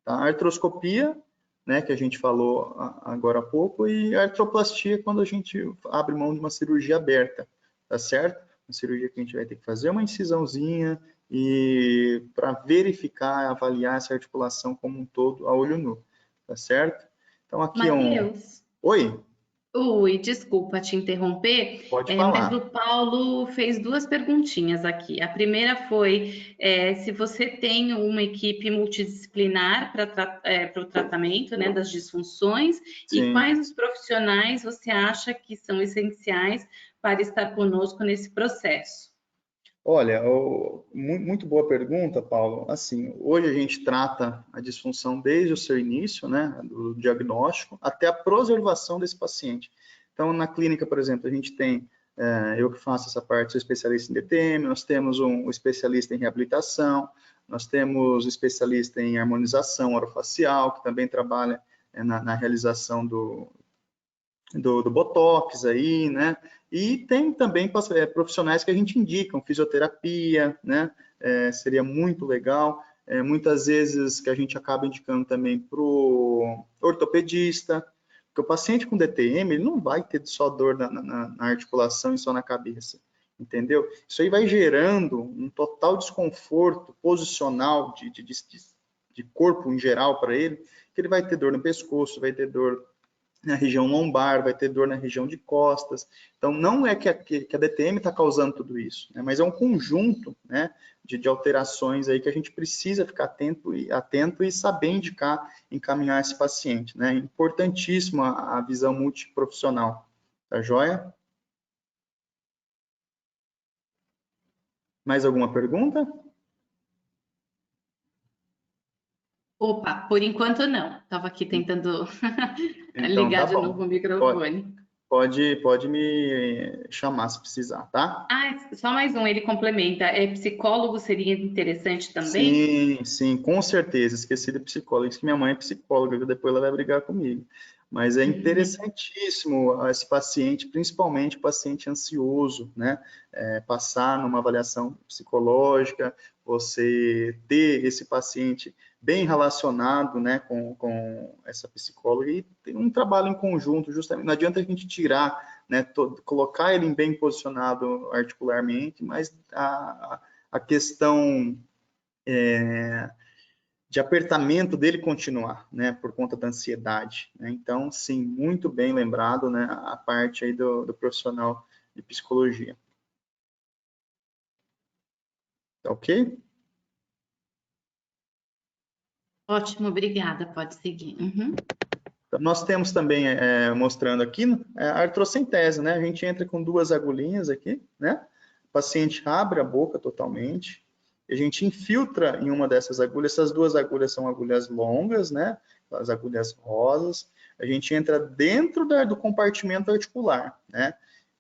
Tá? A artroscopia, né, que a gente falou agora há pouco, e a artroplastia quando a gente abre mão de uma cirurgia aberta, tá certo? Uma cirurgia que a gente vai ter que fazer uma incisãozinha e para verificar, avaliar essa articulação como um todo a olho nu, tá certo? Então aqui Matheus. Oi? Ui, desculpa te interromper, Pode mas o falar. Paulo fez 2 perguntinhas aqui. A primeira foi se você tem uma equipe multidisciplinar para o tratamento, né, das disfunções e Sim. quais os profissionais você acha que são essenciais para estar conosco nesse processo. Olha, muito boa pergunta, Paulo. Assim, hoje a gente trata a disfunção desde o seu início, né, do diagnóstico, até a preservação desse paciente. Então, na clínica, por exemplo, a gente tem, eu que faço essa parte, sou especialista em DTM, nós temos um especialista em reabilitação, Nós temos especialista em harmonização orofacial, que também trabalha na realização do Botox aí, né? E tem também profissionais que a gente indica, fisioterapia, né? Seria muito legal. Muitas vezes que a gente acaba indicando também para o ortopedista, porque o paciente com DTM, ele não vai ter só dor na articulação e só na cabeça, entendeu? Isso aí vai gerando um total desconforto posicional de corpo em geral para ele, que ele vai ter dor no pescoço, vai ter dor na região lombar, vai ter dor na região de costas. Então, não é que a DTM está causando tudo isso, né? Mas é um conjunto, né, de alterações aí que a gente precisa ficar atento e saber encaminhar esse paciente, né? Importantíssimo a visão multiprofissional. Tá joia? Mais alguma pergunta? Opa, por enquanto não. Estava aqui tentando Então, ligar tá de novo bom. o microfone. Pode me chamar se precisar, tá? Ah, só mais um, ele complementa. Psicólogo seria interessante também? Sim, com certeza. Esqueci de psicóloga, que minha mãe é psicóloga, que depois ela vai brigar comigo. Mas é interessantíssimo esse paciente, principalmente o paciente ansioso, né? Passar numa avaliação psicológica, você ter esse paciente bem relacionado, né, com essa psicóloga e ter um trabalho em conjunto, justamente. Não adianta a gente tirar, né, colocar ele bem posicionado articularmente, mas a questão de apertamento dele continuar, né, por conta da ansiedade, né? Então, sim, muito bem lembrado, né, a parte aí do profissional de psicologia. Tá ok? Ótimo, obrigada. Pode seguir. Uhum. Então, nós temos também, mostrando aqui, a artrocentese, né? A gente entra com 2 agulhinhas aqui, né? O paciente abre a boca totalmente, a gente infiltra em uma dessas agulhas, essas 2 agulhas são agulhas longas, né? As agulhas rosas, a gente entra dentro do compartimento articular, né?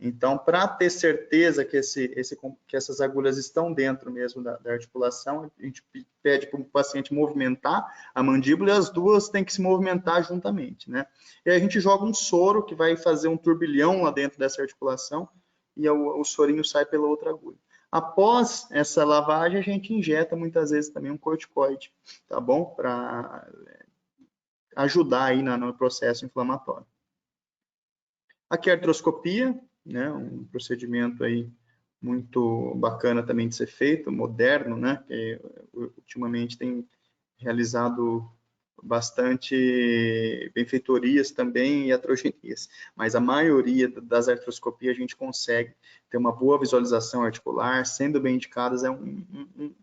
Então, para ter certeza que essas agulhas estão dentro mesmo da articulação, a gente pede para o paciente movimentar a mandíbula e as duas têm que se movimentar juntamente, né? E aí a gente joga um soro que vai fazer um turbilhão lá dentro dessa articulação e o sorinho sai pela outra agulha. Após essa lavagem, a gente injeta muitas vezes também um corticoide, tá bom? Para ajudar aí no processo inflamatório. Aqui a artroscopia, né? Um procedimento aí muito bacana também de ser feito, moderno, né? Que ultimamente tem realizado bastante benfeitorias também e iatrogenias, mas a maioria das artroscopias a gente consegue ter uma boa visualização articular, sendo bem indicadas, é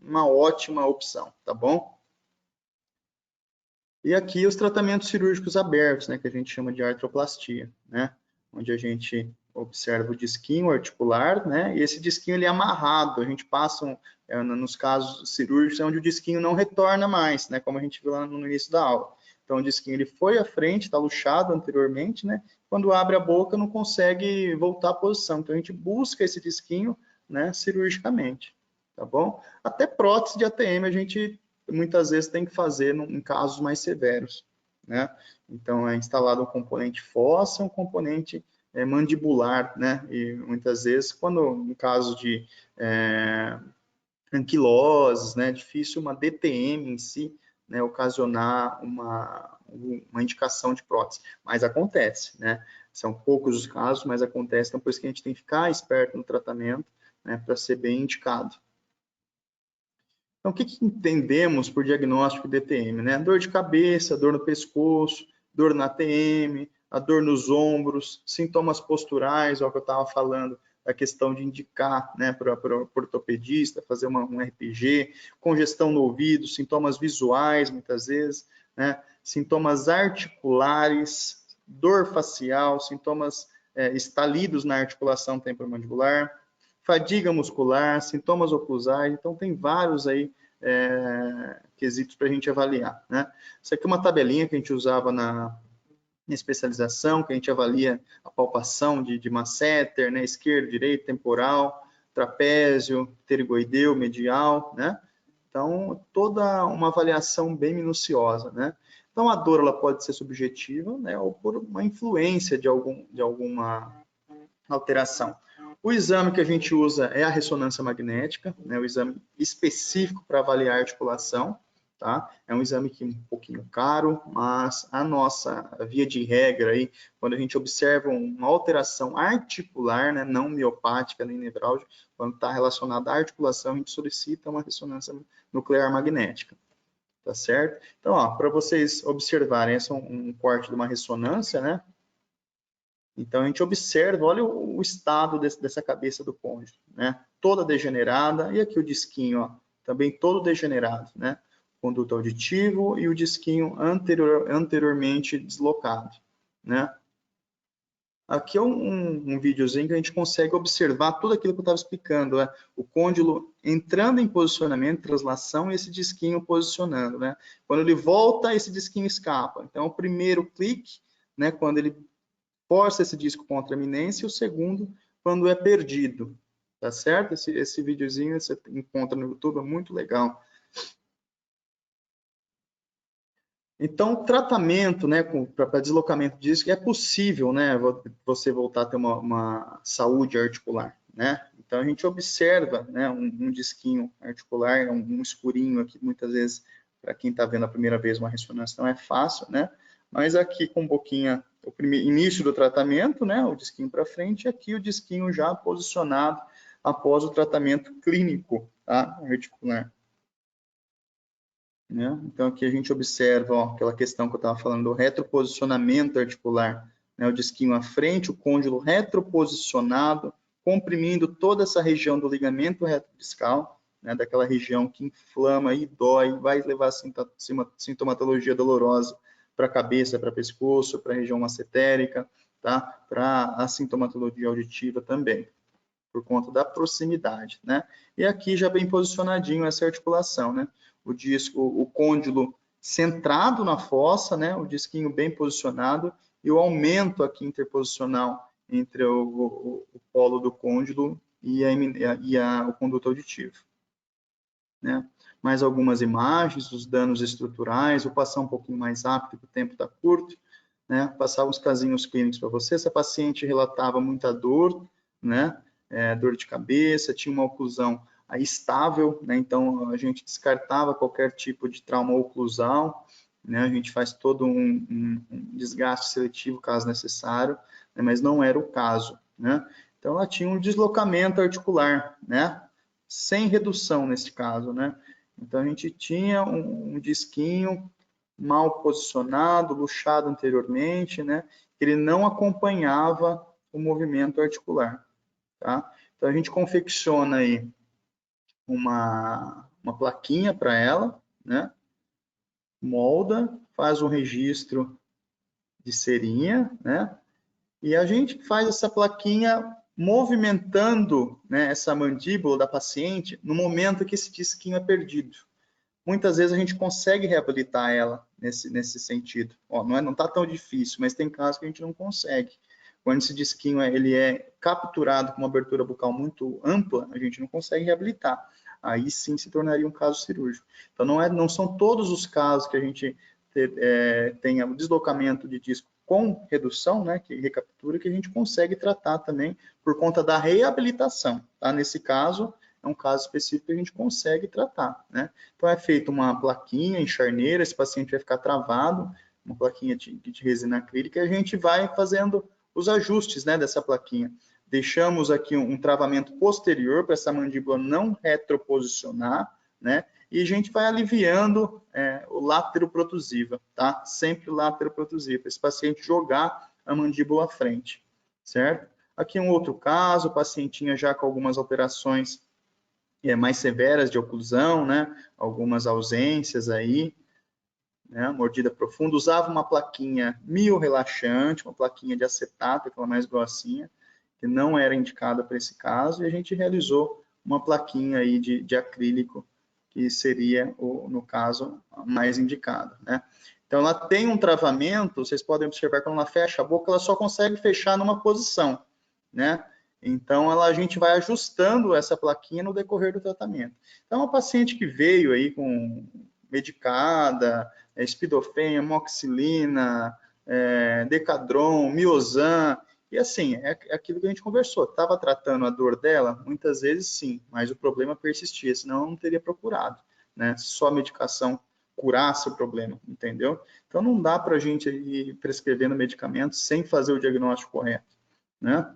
uma ótima opção, tá bom? E aqui os tratamentos cirúrgicos abertos, né, que a gente chama de artroplastia, né, onde a gente observa o disquinho articular, né, e esse disquinho ele é amarrado, a gente passa, nos casos cirúrgicos, onde o disquinho não retorna mais, né, como a gente viu lá no início da aula. Então, o disquinho ele foi à frente, está luxado anteriormente, né, quando abre a boca não consegue voltar à posição. Então, a gente busca esse disquinho, né, cirurgicamente, tá bom? Até prótese de ATM a gente muitas vezes tem que fazer em casos mais severos, né? Então, é instalado um componente fóssil, um componente mandibular, né? E muitas vezes, quando no caso de anquiloses, né? É difícil uma DTM em si, né? Ocasionar uma indicação de prótese, mas acontece, né? São poucos os casos, mas acontece, então por isso que a gente tem que ficar esperto no tratamento, né? Para ser bem indicado. Então, o que entendemos por diagnóstico de DTM? Né? Dor de cabeça, dor no pescoço, dor na ATM, a dor nos ombros, sintomas posturais, é o que eu estava falando, a questão de indicar, né, para o ortopedista, fazer um RPG, congestão no ouvido, sintomas visuais, muitas vezes, né, sintomas articulares, dor facial, sintomas estalidos na articulação temporomandibular, fadiga muscular, sintomas oclusais, então tem vários aí quesitos para a gente avaliar, né? Isso aqui é uma tabelinha que a gente usava na especialização, que a gente avalia a palpação de masseter, né? Esquerdo, direito, temporal, trapézio, pterigoideu, medial, né? Então, toda uma avaliação bem minuciosa, né? Então, a dor ela pode ser subjetiva, né, ou por uma influência de alguma alteração. O exame que a gente usa é a ressonância magnética, né, o exame específico para avaliar a articulação, tá? É um exame que é um pouquinho caro, mas a nossa via de regra aí, quando a gente observa uma alteração articular, né, não miopática nem nevrálgica, quando está relacionada à articulação, a gente solicita uma ressonância nuclear magnética. Tá certo? Então, ó, para vocês observarem, esse é um corte de uma ressonância, né? Então, a gente observa, olha o estado dessa cabeça do cônjuge, né? Toda degenerada, e aqui o disquinho, ó, também todo degenerado, né? Conduto auditivo e o disquinho anteriormente deslocado, né? Aqui é um videozinho que a gente consegue observar tudo aquilo que eu estava explicando, né? O côndilo entrando em posicionamento, translação, e esse disquinho posicionando, né? Quando ele volta, esse disquinho escapa. Então, o primeiro clique, né? Quando ele força esse disco contra a eminência, e o segundo, quando é perdido, tá certo? Esse videozinho você encontra no YouTube, é muito legal. Então, tratamento, né, para deslocamento disso, é possível, né, você voltar a ter uma saúde articular, né? Então, a gente observa, né, um disquinho articular, um escurinho aqui, muitas vezes, para quem está vendo a primeira vez uma ressonância, não é fácil, né? Mas aqui com boquinha, o início do tratamento, né, o disquinho para frente, e aqui o disquinho já posicionado após o tratamento clínico, tá, articular. Né? Então, aqui a gente observa ó, aquela questão que eu estava falando do retroposicionamento articular, né? O disquinho à frente, o côndilo retroposicionado, comprimindo toda essa região do ligamento retrodiscal, né? Daquela região que inflama e dói, vai levar sintomatologia dolorosa para a cabeça, para o pescoço, para a região massetérica, tá? Para a sintomatologia auditiva também, por conta da proximidade, né? E aqui já bem posicionadinho essa articulação, né? O disco, o côndilo centrado na fossa, né? O disquinho bem posicionado e o aumento aqui interposicional entre o polo do côndilo e o conduto auditivo, né? Mais algumas imagens, os danos estruturais, vou passar um pouquinho mais rápido, porque o tempo está curto, né? Passar uns casinhos clínicos para você. Essa paciente relatava muita dor, né? Dor de cabeça, tinha uma oclusão estável, né? Então a gente descartava qualquer tipo de trauma oclusal, né? A gente faz todo um desgaste seletivo caso necessário, né? Mas não era o caso, né? Então ela tinha um deslocamento articular, né? Sem redução nesse caso, né? Então a gente tinha um disquinho mal posicionado, luxado anteriormente, né? Ele não acompanhava o movimento articular, tá? Então a gente confecciona aí uma plaquinha para ela, né? Molda, faz um registro de serinha, né? E a gente faz essa plaquinha movimentando, né, essa mandíbula da paciente no momento que esse disquinho é perdido. Muitas vezes a gente consegue reabilitar ela nesse sentido. Ó, não está tão difícil, mas tem casos que a gente não consegue. Quando esse disquinho ele é capturado com uma abertura bucal muito ampla, a gente não consegue reabilitar. Aí sim se tornaria um caso cirúrgico. Então não são todos os casos que a gente tenha o deslocamento de disco com redução, né, que recaptura, que a gente consegue tratar também por conta da reabilitação. Tá? Nesse caso, é um caso específico que a gente consegue tratar, né? Então é feita uma plaquinha em charneira, esse paciente vai ficar travado, uma plaquinha de resina acrílica, e a gente vai fazendo os ajustes, né, dessa plaquinha. Deixamos aqui um travamento posterior para essa mandíbula não retroposicionar, né? E a gente vai aliviando o látero protusiva, tá? Sempre látero protusiva, esse paciente jogar a mandíbula à frente, certo? Aqui um outro caso, pacientinha já com algumas alterações mais severas de oclusão, né? Algumas ausências aí, né? Mordida profunda, usava uma plaquinha miorrelaxante, uma plaquinha de acetato, aquela mais grossinha, que não era indicada para esse caso, e a gente realizou uma plaquinha aí de acrílico, que seria, no caso, mais indicado, né? Então, ela tem um travamento, vocês podem observar que quando ela fecha a boca, ela só consegue fechar numa posição, né? Então, a gente vai ajustando essa plaquinha no decorrer do tratamento. Então, uma paciente que veio aí com medicada, espidofem, amoxicilina, decadron, miozan, e assim, é aquilo que a gente conversou. Estava tratando a dor dela? Muitas vezes sim, mas o problema persistia, senão eu não teria procurado, né? Só a medicação curasse o problema, entendeu? Então, não dá para a gente ir prescrevendo medicamentos sem fazer o diagnóstico correto, né?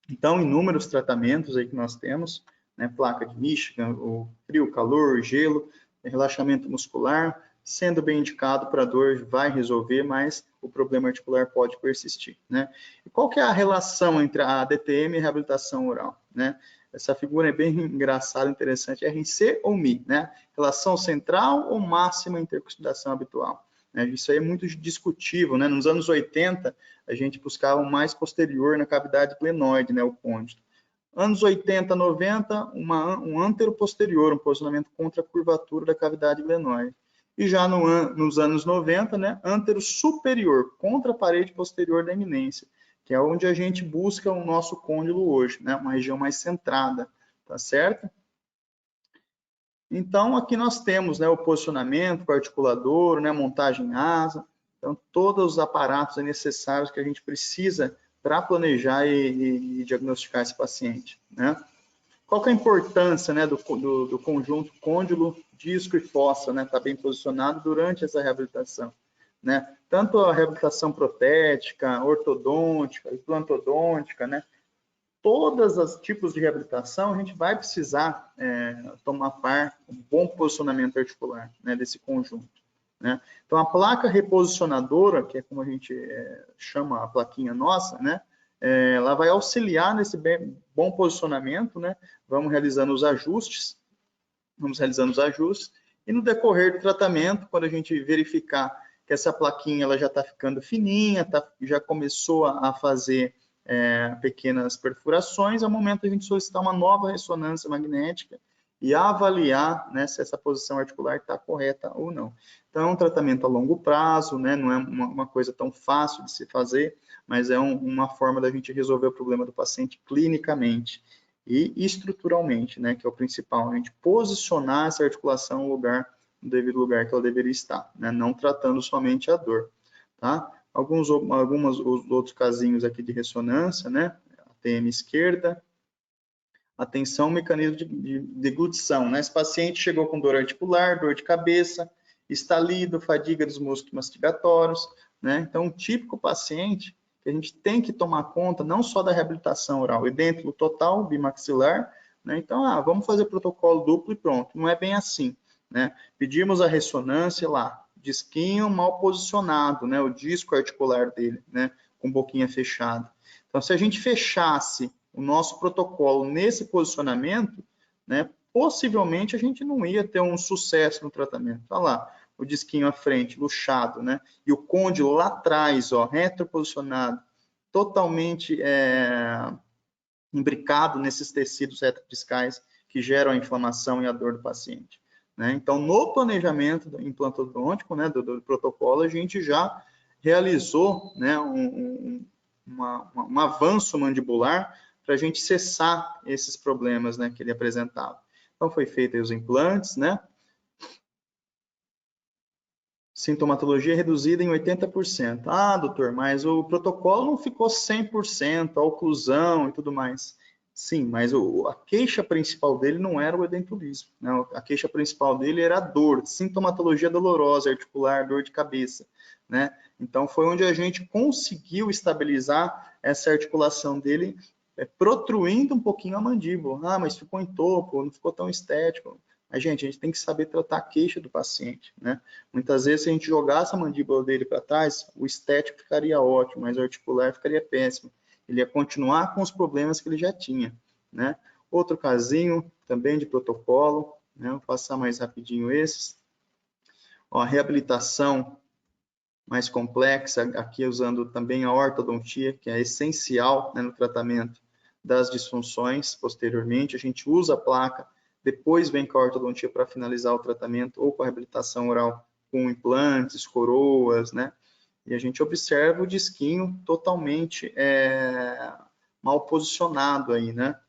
Então, inúmeros tratamentos aí que nós temos, né, placa de Michigan, o frio, calor, gelo, relaxamento muscular, sendo bem indicado para dor, vai resolver, mas o problema articular pode persistir, né? E qual que é a relação entre a DTM e a reabilitação oral, né? Essa figura é bem engraçada, interessante, RC ou MI, né? Relação central ou máxima intercuspidação habitual. Isso aí é muito discutível, né? Nos anos 80, a gente buscava o mais posterior na cavidade glenoide, né? O côndilo. Anos 80, 90, um anteroposterior, um posicionamento contra a curvatura da cavidade glenoide. E já nos anos 90, né? Antero superior, contra a parede posterior da eminência, que é onde a gente busca o nosso côndilo hoje, né? Uma região mais centrada, tá certo? Então, aqui nós temos, né, o posicionamento, o articulador, né, montagem asa, então todos os aparatos necessários que a gente precisa para planejar e diagnosticar esse paciente, né? Qual que é a importância, né, do conjunto côndilo, disco e fossa, né, tá bem posicionado durante essa reabilitação, né? Tanto a reabilitação protética, ortodôntica, implantodôntica, né? Todos os tipos de reabilitação, a gente vai precisar tomar par um bom posicionamento articular, né, desse conjunto, né? Então, a placa reposicionadora, que é como a gente chama a plaquinha nossa, né, ela vai auxiliar nesse bom posicionamento, né? Vamos realizando os ajustes, e no decorrer do tratamento, quando a gente verificar que essa plaquinha ela já está ficando fininha, já começou a fazer pequenas perfurações, é o momento de a gente solicitar uma nova ressonância magnética e avaliar, né, se essa posição articular está correta ou não. Então, é um tratamento a longo prazo, né, não é uma coisa tão fácil de se fazer, mas é uma forma da gente resolver o problema do paciente clinicamente e estruturalmente, né, que é o principal, a gente posicionar essa articulação no devido lugar que ela deveria estar, né, não tratando somente a dor, tá? Alguns outros casinhos aqui de ressonância, né? A TM esquerda, atenção, mecanismo de deglutição, né? Esse paciente chegou com dor articular, dor de cabeça, estalido, fadiga dos músculos mastigatórios, né? Então, um típico paciente que a gente tem que tomar conta não só da reabilitação oral, edêntilo total, bimaxilar, né? Então, vamos fazer protocolo duplo e pronto. Não é bem assim, né? Pedimos a ressonância lá, disquinho mal posicionado, né? O disco articular dele, né? Com boquinha fechada. Então, se a gente fechasse o nosso protocolo nesse posicionamento, né? Possivelmente a gente não ia ter um sucesso no tratamento. Olha lá, o disquinho à frente, luxado, né? E o côndilo lá atrás, ó, retroposicionado, totalmente imbricado nesses tecidos retrodiscais que geram a inflamação e a dor do paciente, né? Então, no planejamento do implantodôntico, né, do protocolo, a gente já realizou, né, um avanço mandibular para a gente cessar esses problemas, né, que ele apresentava. Então, foi feito aí os implantes, né? Sintomatologia reduzida em 80%. Ah, doutor, mas o protocolo não ficou 100%, a oclusão e tudo mais. Sim, mas a queixa principal dele não era o edentulismo, né? A queixa principal dele era a dor, sintomatologia dolorosa, articular, dor de cabeça, né? Então, foi onde a gente conseguiu estabilizar essa articulação dele, protruindo um pouquinho a mandíbula. Ah, mas ficou em topo, não ficou tão estético. Mas, gente, a gente tem que saber tratar a queixa do paciente, né? Muitas vezes, se a gente jogasse a mandíbula dele para trás, o estético ficaria ótimo, mas o articular ficaria péssimo. Ele ia continuar com os problemas que ele já tinha, né? Outro casinho, também de protocolo, né? Vou passar mais rapidinho esses. Ó, a reabilitação mais complexa, aqui usando também a ortodontia, que é essencial, né, no tratamento das disfunções posteriormente. A gente usa a placa, depois vem com a ortodontia para finalizar o tratamento, ou com a reabilitação oral com implantes, coroas, né? E a gente observa o disquinho totalmente mal posicionado aí, né?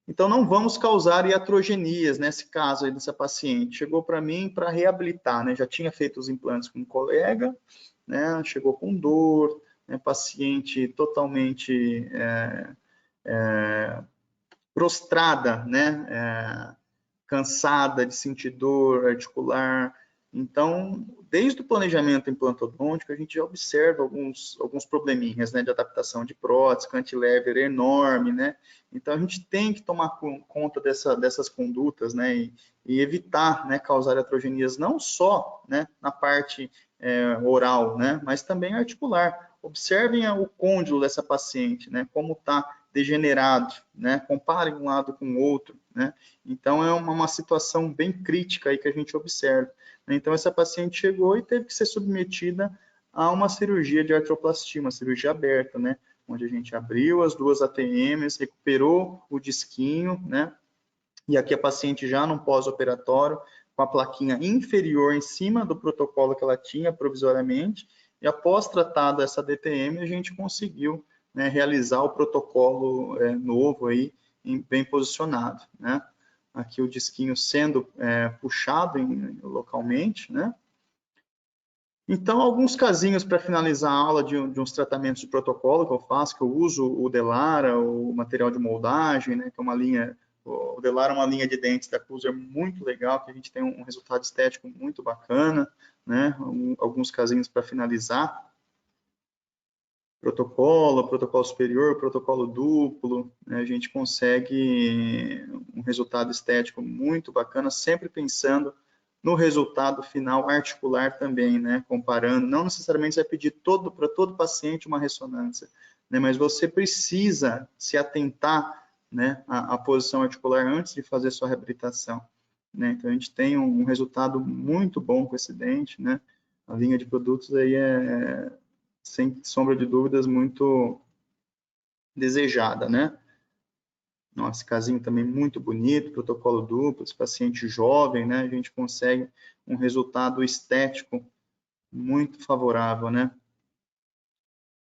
Então, não vamos causar iatrogenias nesse caso aí dessa paciente. Chegou para mim para reabilitar, né? Já tinha feito os implantes com um colega, né? Chegou com dor, né? Paciente totalmente prostrada, né? Cansada de sentir dor articular. Então, desde o planejamento implantodôntico, a gente já observa alguns probleminhas, né, de adaptação de prótese, cantilever enorme, né? Então, a gente tem que tomar conta dessas condutas, né, e evitar, né, causar iatrogenias não só, né, na parte oral, né, mas também articular. Observem o côndilo dessa paciente, né, como está degenerado, né, comparem um lado com o outro, né? Então, é uma situação bem crítica aí que a gente observa. Então, essa paciente chegou e teve que ser submetida a uma cirurgia de artroplastia, uma cirurgia aberta, né? Onde a gente abriu as duas ATMs, recuperou o disquinho, né? E aqui a paciente já no pós-operatório, com a plaquinha inferior em cima do protocolo que ela tinha provisoriamente, e após tratado essa DTM, a gente conseguiu, né, realizar o protocolo novo aí, bem posicionado, né? Aqui o disquinho sendo puxado localmente, né? Então, alguns casinhos para finalizar a aula de uns tratamentos de protocolo que eu faço, que eu uso o Delara, o material de moldagem, né? Que é uma linha, o Delara é uma linha de dentes da Cruiser muito legal, que a gente tem um resultado estético muito bacana, né? Alguns casinhos para finalizar. Protocolo superior, protocolo duplo, né? A gente consegue um resultado estético muito bacana, sempre pensando no resultado final articular também, né? Comparando, não necessariamente você vai pedir para todo paciente uma ressonância, né? Mas você precisa se atentar, né, à posição articular antes de fazer sua reabilitação, né? Então a gente tem um resultado muito bom com esse dente, né? A linha de produtos aí sem sombra de dúvidas, muito desejada, né? Nossa, casinho também muito bonito, protocolo duplo, esse paciente jovem, né? A gente consegue um resultado estético muito favorável, né?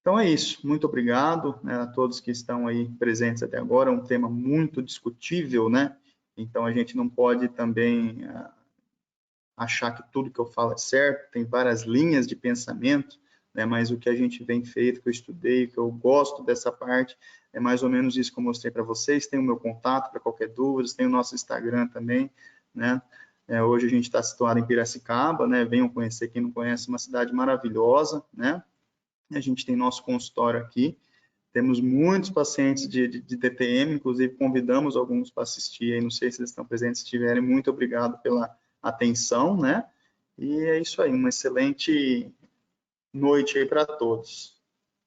Então é isso, muito obrigado, né, a todos que estão aí presentes até agora, é um tema muito discutível, né? Então a gente não pode também achar que tudo que eu falo é certo, tem várias linhas de pensamento, né, mas o que a gente vem feito, que eu estudei, que eu gosto dessa parte, é mais ou menos isso que eu mostrei para vocês. Tem o meu contato para qualquer dúvida, tem o nosso Instagram também, né? Hoje a gente está situado em Piracicaba, né? Venham conhecer, quem não conhece, uma cidade maravilhosa, né? A gente tem nosso consultório aqui, temos muitos pacientes de DTM, inclusive convidamos alguns para assistir aí, não sei se eles estão presentes, se estiverem, muito obrigado pela atenção, né? E é isso aí, uma excelente noite aí para todos.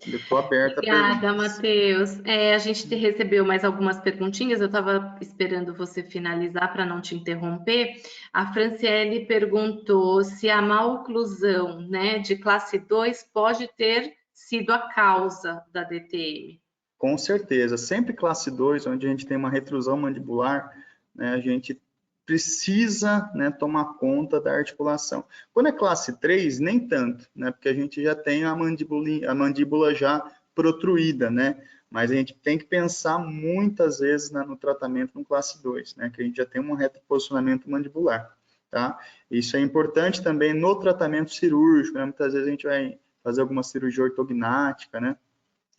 Eu estou aberta a Obrigada, perguntas. Matheus. A gente recebeu mais algumas perguntinhas, eu estava esperando você finalizar para não te interromper. A Franciele perguntou se a maloclusão, né, de classe 2 pode ter sido a causa da DTM. Com certeza, sempre classe 2, onde a gente tem uma retrusão mandibular, né, a gente precisa, né, tomar conta da articulação. Quando é classe 3, nem tanto, né, porque a gente já tem a mandíbula já protruída, né, mas a gente tem que pensar muitas vezes no tratamento no classe 2, né, que a gente já tem um retroposicionamento mandibular, tá? Isso é importante também no tratamento cirúrgico, né, muitas vezes a gente vai fazer alguma cirurgia ortognática, né,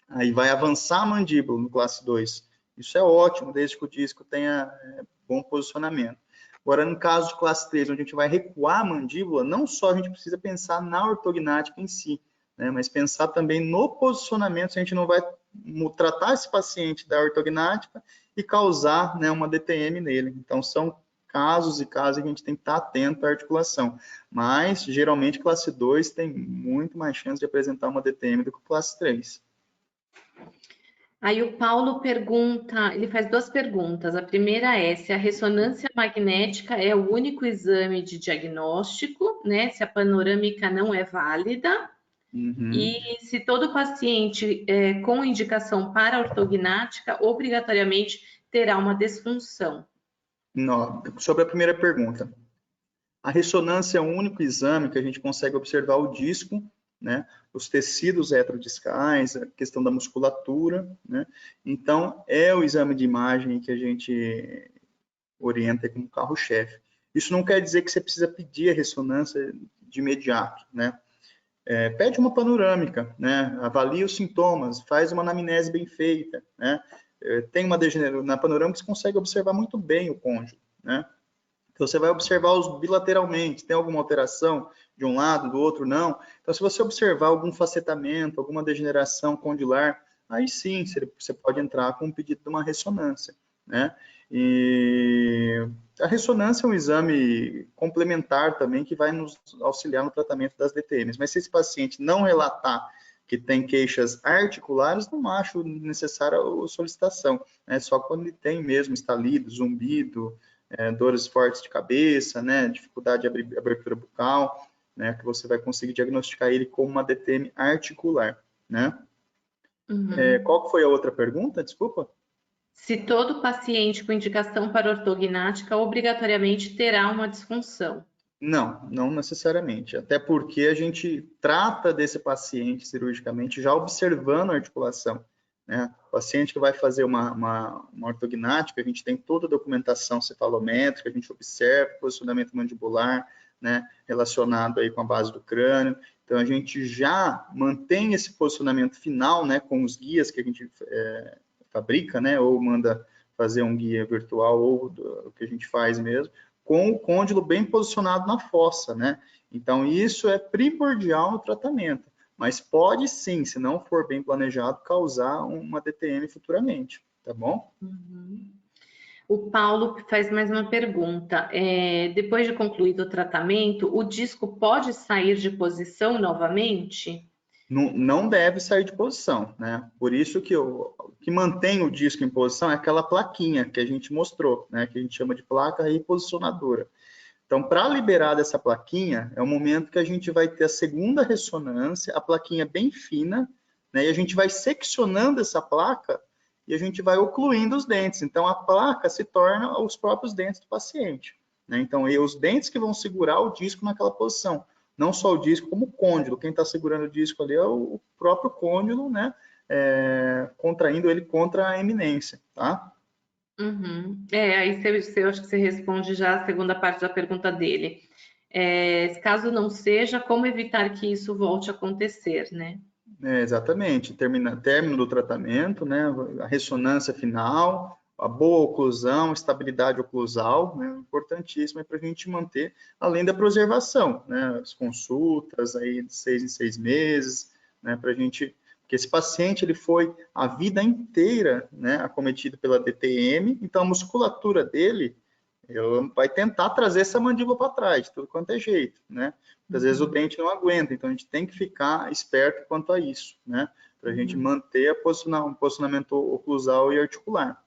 aí vai avançar a mandíbula no classe 2. Isso é ótimo, desde que o disco tenha bom posicionamento. Agora, no caso de classe 3, onde a gente vai recuar a mandíbula, não só a gente precisa pensar na ortognática em si, né, mas pensar também no posicionamento, se a gente não vai tratar esse paciente da ortognática e causar, né, uma DTM nele. Então, são casos e casos que a gente tem que estar atento à articulação. Mas, geralmente, classe 2 tem muito mais chance de apresentar uma DTM do que classe 3. Aí o Paulo pergunta, ele faz duas perguntas. A primeira é se a ressonância magnética é o único exame de diagnóstico, né? Se a panorâmica não é válida. E se todo paciente com indicação para ortognática obrigatoriamente terá uma disfunção. Não, sobre a primeira pergunta, a ressonância é o único exame que a gente consegue observar o disco, né? Os tecidos retrodiscais, a questão da musculatura, né? Então, é o exame de imagem que a gente orienta como carro-chefe. Isso não quer dizer que você precisa pedir a ressonância de imediato, né? Pede uma panorâmica, né? Avalia os sintomas, faz uma anamnese bem feita, né? Tem uma degeneração na panorâmica, você consegue observar muito bem o cônjuge, né? Então, você vai observar-os bilateralmente, tem alguma alteração de um lado, do outro, não. Então, se você observar algum facetamento, alguma degeneração condylar, aí sim, você pode entrar com um pedido de uma ressonância, né? E a ressonância é um exame complementar também que vai nos auxiliar no tratamento das DTMs. Mas se esse paciente não relatar que tem queixas articulares, não acho necessária a solicitação, né? Só quando ele tem mesmo estalido, zumbido, dores fortes de cabeça, né, dificuldade de abertura bucal, né, que você vai conseguir diagnosticar ele como uma DTM articular, né? Qual que foi a outra pergunta? Desculpa. Se todo paciente com indicação para ortognática obrigatoriamente terá uma disfunção. Não, não necessariamente. Até porque a gente trata desse paciente cirurgicamente já observando a articulação, né? O paciente que vai fazer uma ortognática, a gente tem toda a documentação cefalométrica, a gente observa o posicionamento mandibular, né, relacionado aí com a base do crânio. Então, a gente já mantém esse posicionamento final, né, com os guias que a gente fabrica, né, ou manda fazer um guia virtual, ou o que a gente faz mesmo, com o côndilo bem posicionado na fossa, né? Então, isso é primordial no tratamento, mas pode sim, se não for bem planejado, causar uma DTM futuramente, tá bom? O Paulo faz mais uma pergunta. Depois de concluído o tratamento, o disco pode sair de posição novamente? Não deve sair de posição, né? Por isso que o que mantém o disco em posição é aquela plaquinha que a gente mostrou, né? Que a gente chama de placa reposicionadora. Então, para liberar dessa plaquinha, é o momento que a gente vai ter a segunda ressonância, a plaquinha bem fina, né? E a gente vai seccionando essa placa e a gente vai ocluindo os dentes. Então, a placa se torna os próprios dentes do paciente, né? Então, os dentes que vão segurar o disco naquela posição. Não só o disco, como o côndilo. Quem está segurando o disco ali é o próprio côndilo, né? Contraindo ele contra a eminência, tá? Aí eu acho que você responde já a segunda parte da pergunta dele. Caso não seja, como evitar que isso volte a acontecer, né? Exatamente. Término do tratamento, né? A ressonância final, a boa oclusão, estabilidade oclusal, né? Importantíssima para a gente manter, além da preservação, né? As consultas aí de 6 em 6 meses, né? Para a gente, porque esse paciente ele foi a vida inteira, né? Acometido pela DTM, então a musculatura dele ela vai tentar trazer essa mandíbula para trás, de tudo quanto é jeito, né? Às vezes o dente não aguenta, então a gente tem que ficar esperto quanto a isso, né? Para a gente manter um posicionamento oclusal e articular.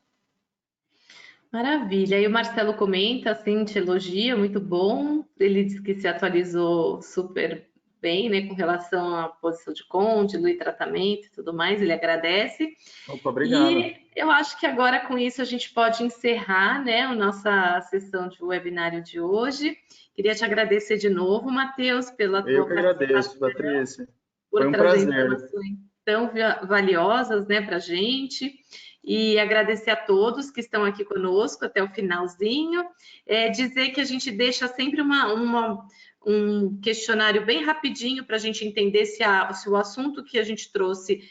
Maravilha. E o Marcelo comenta, assim, te elogia, muito bom. Ele diz que se atualizou super bem, né, com relação à posição de côndilo e tratamento e tudo mais. Ele agradece. Opa, obrigado. E eu acho que agora com isso a gente pode encerrar, né, a nossa sessão de webinário de hoje. Queria te agradecer de novo, Matheus, pela Eu tua que agradeço, participação, Patrícia. Foi por um trazer prazer. informações tão valiosas, né, para a gente. E agradecer a todos que estão aqui conosco até o finalzinho. Dizer que a gente deixa sempre um questionário bem rapidinho para a gente entender se o assunto que a gente trouxe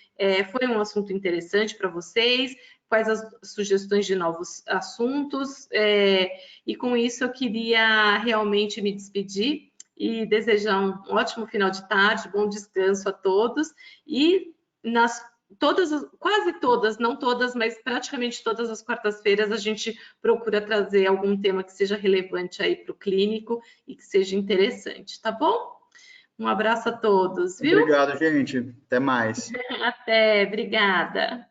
foi um assunto interessante para vocês, quais as sugestões de novos assuntos. E com isso eu queria realmente me despedir e desejar um ótimo final de tarde, bom descanso a todos e quase todas, não todas, mas praticamente todas as quartas-feiras a gente procura trazer algum tema que seja relevante aí para o clínico e que seja interessante, tá bom? Um abraço a todos, viu? Obrigado, gente. Até mais. Até, obrigada.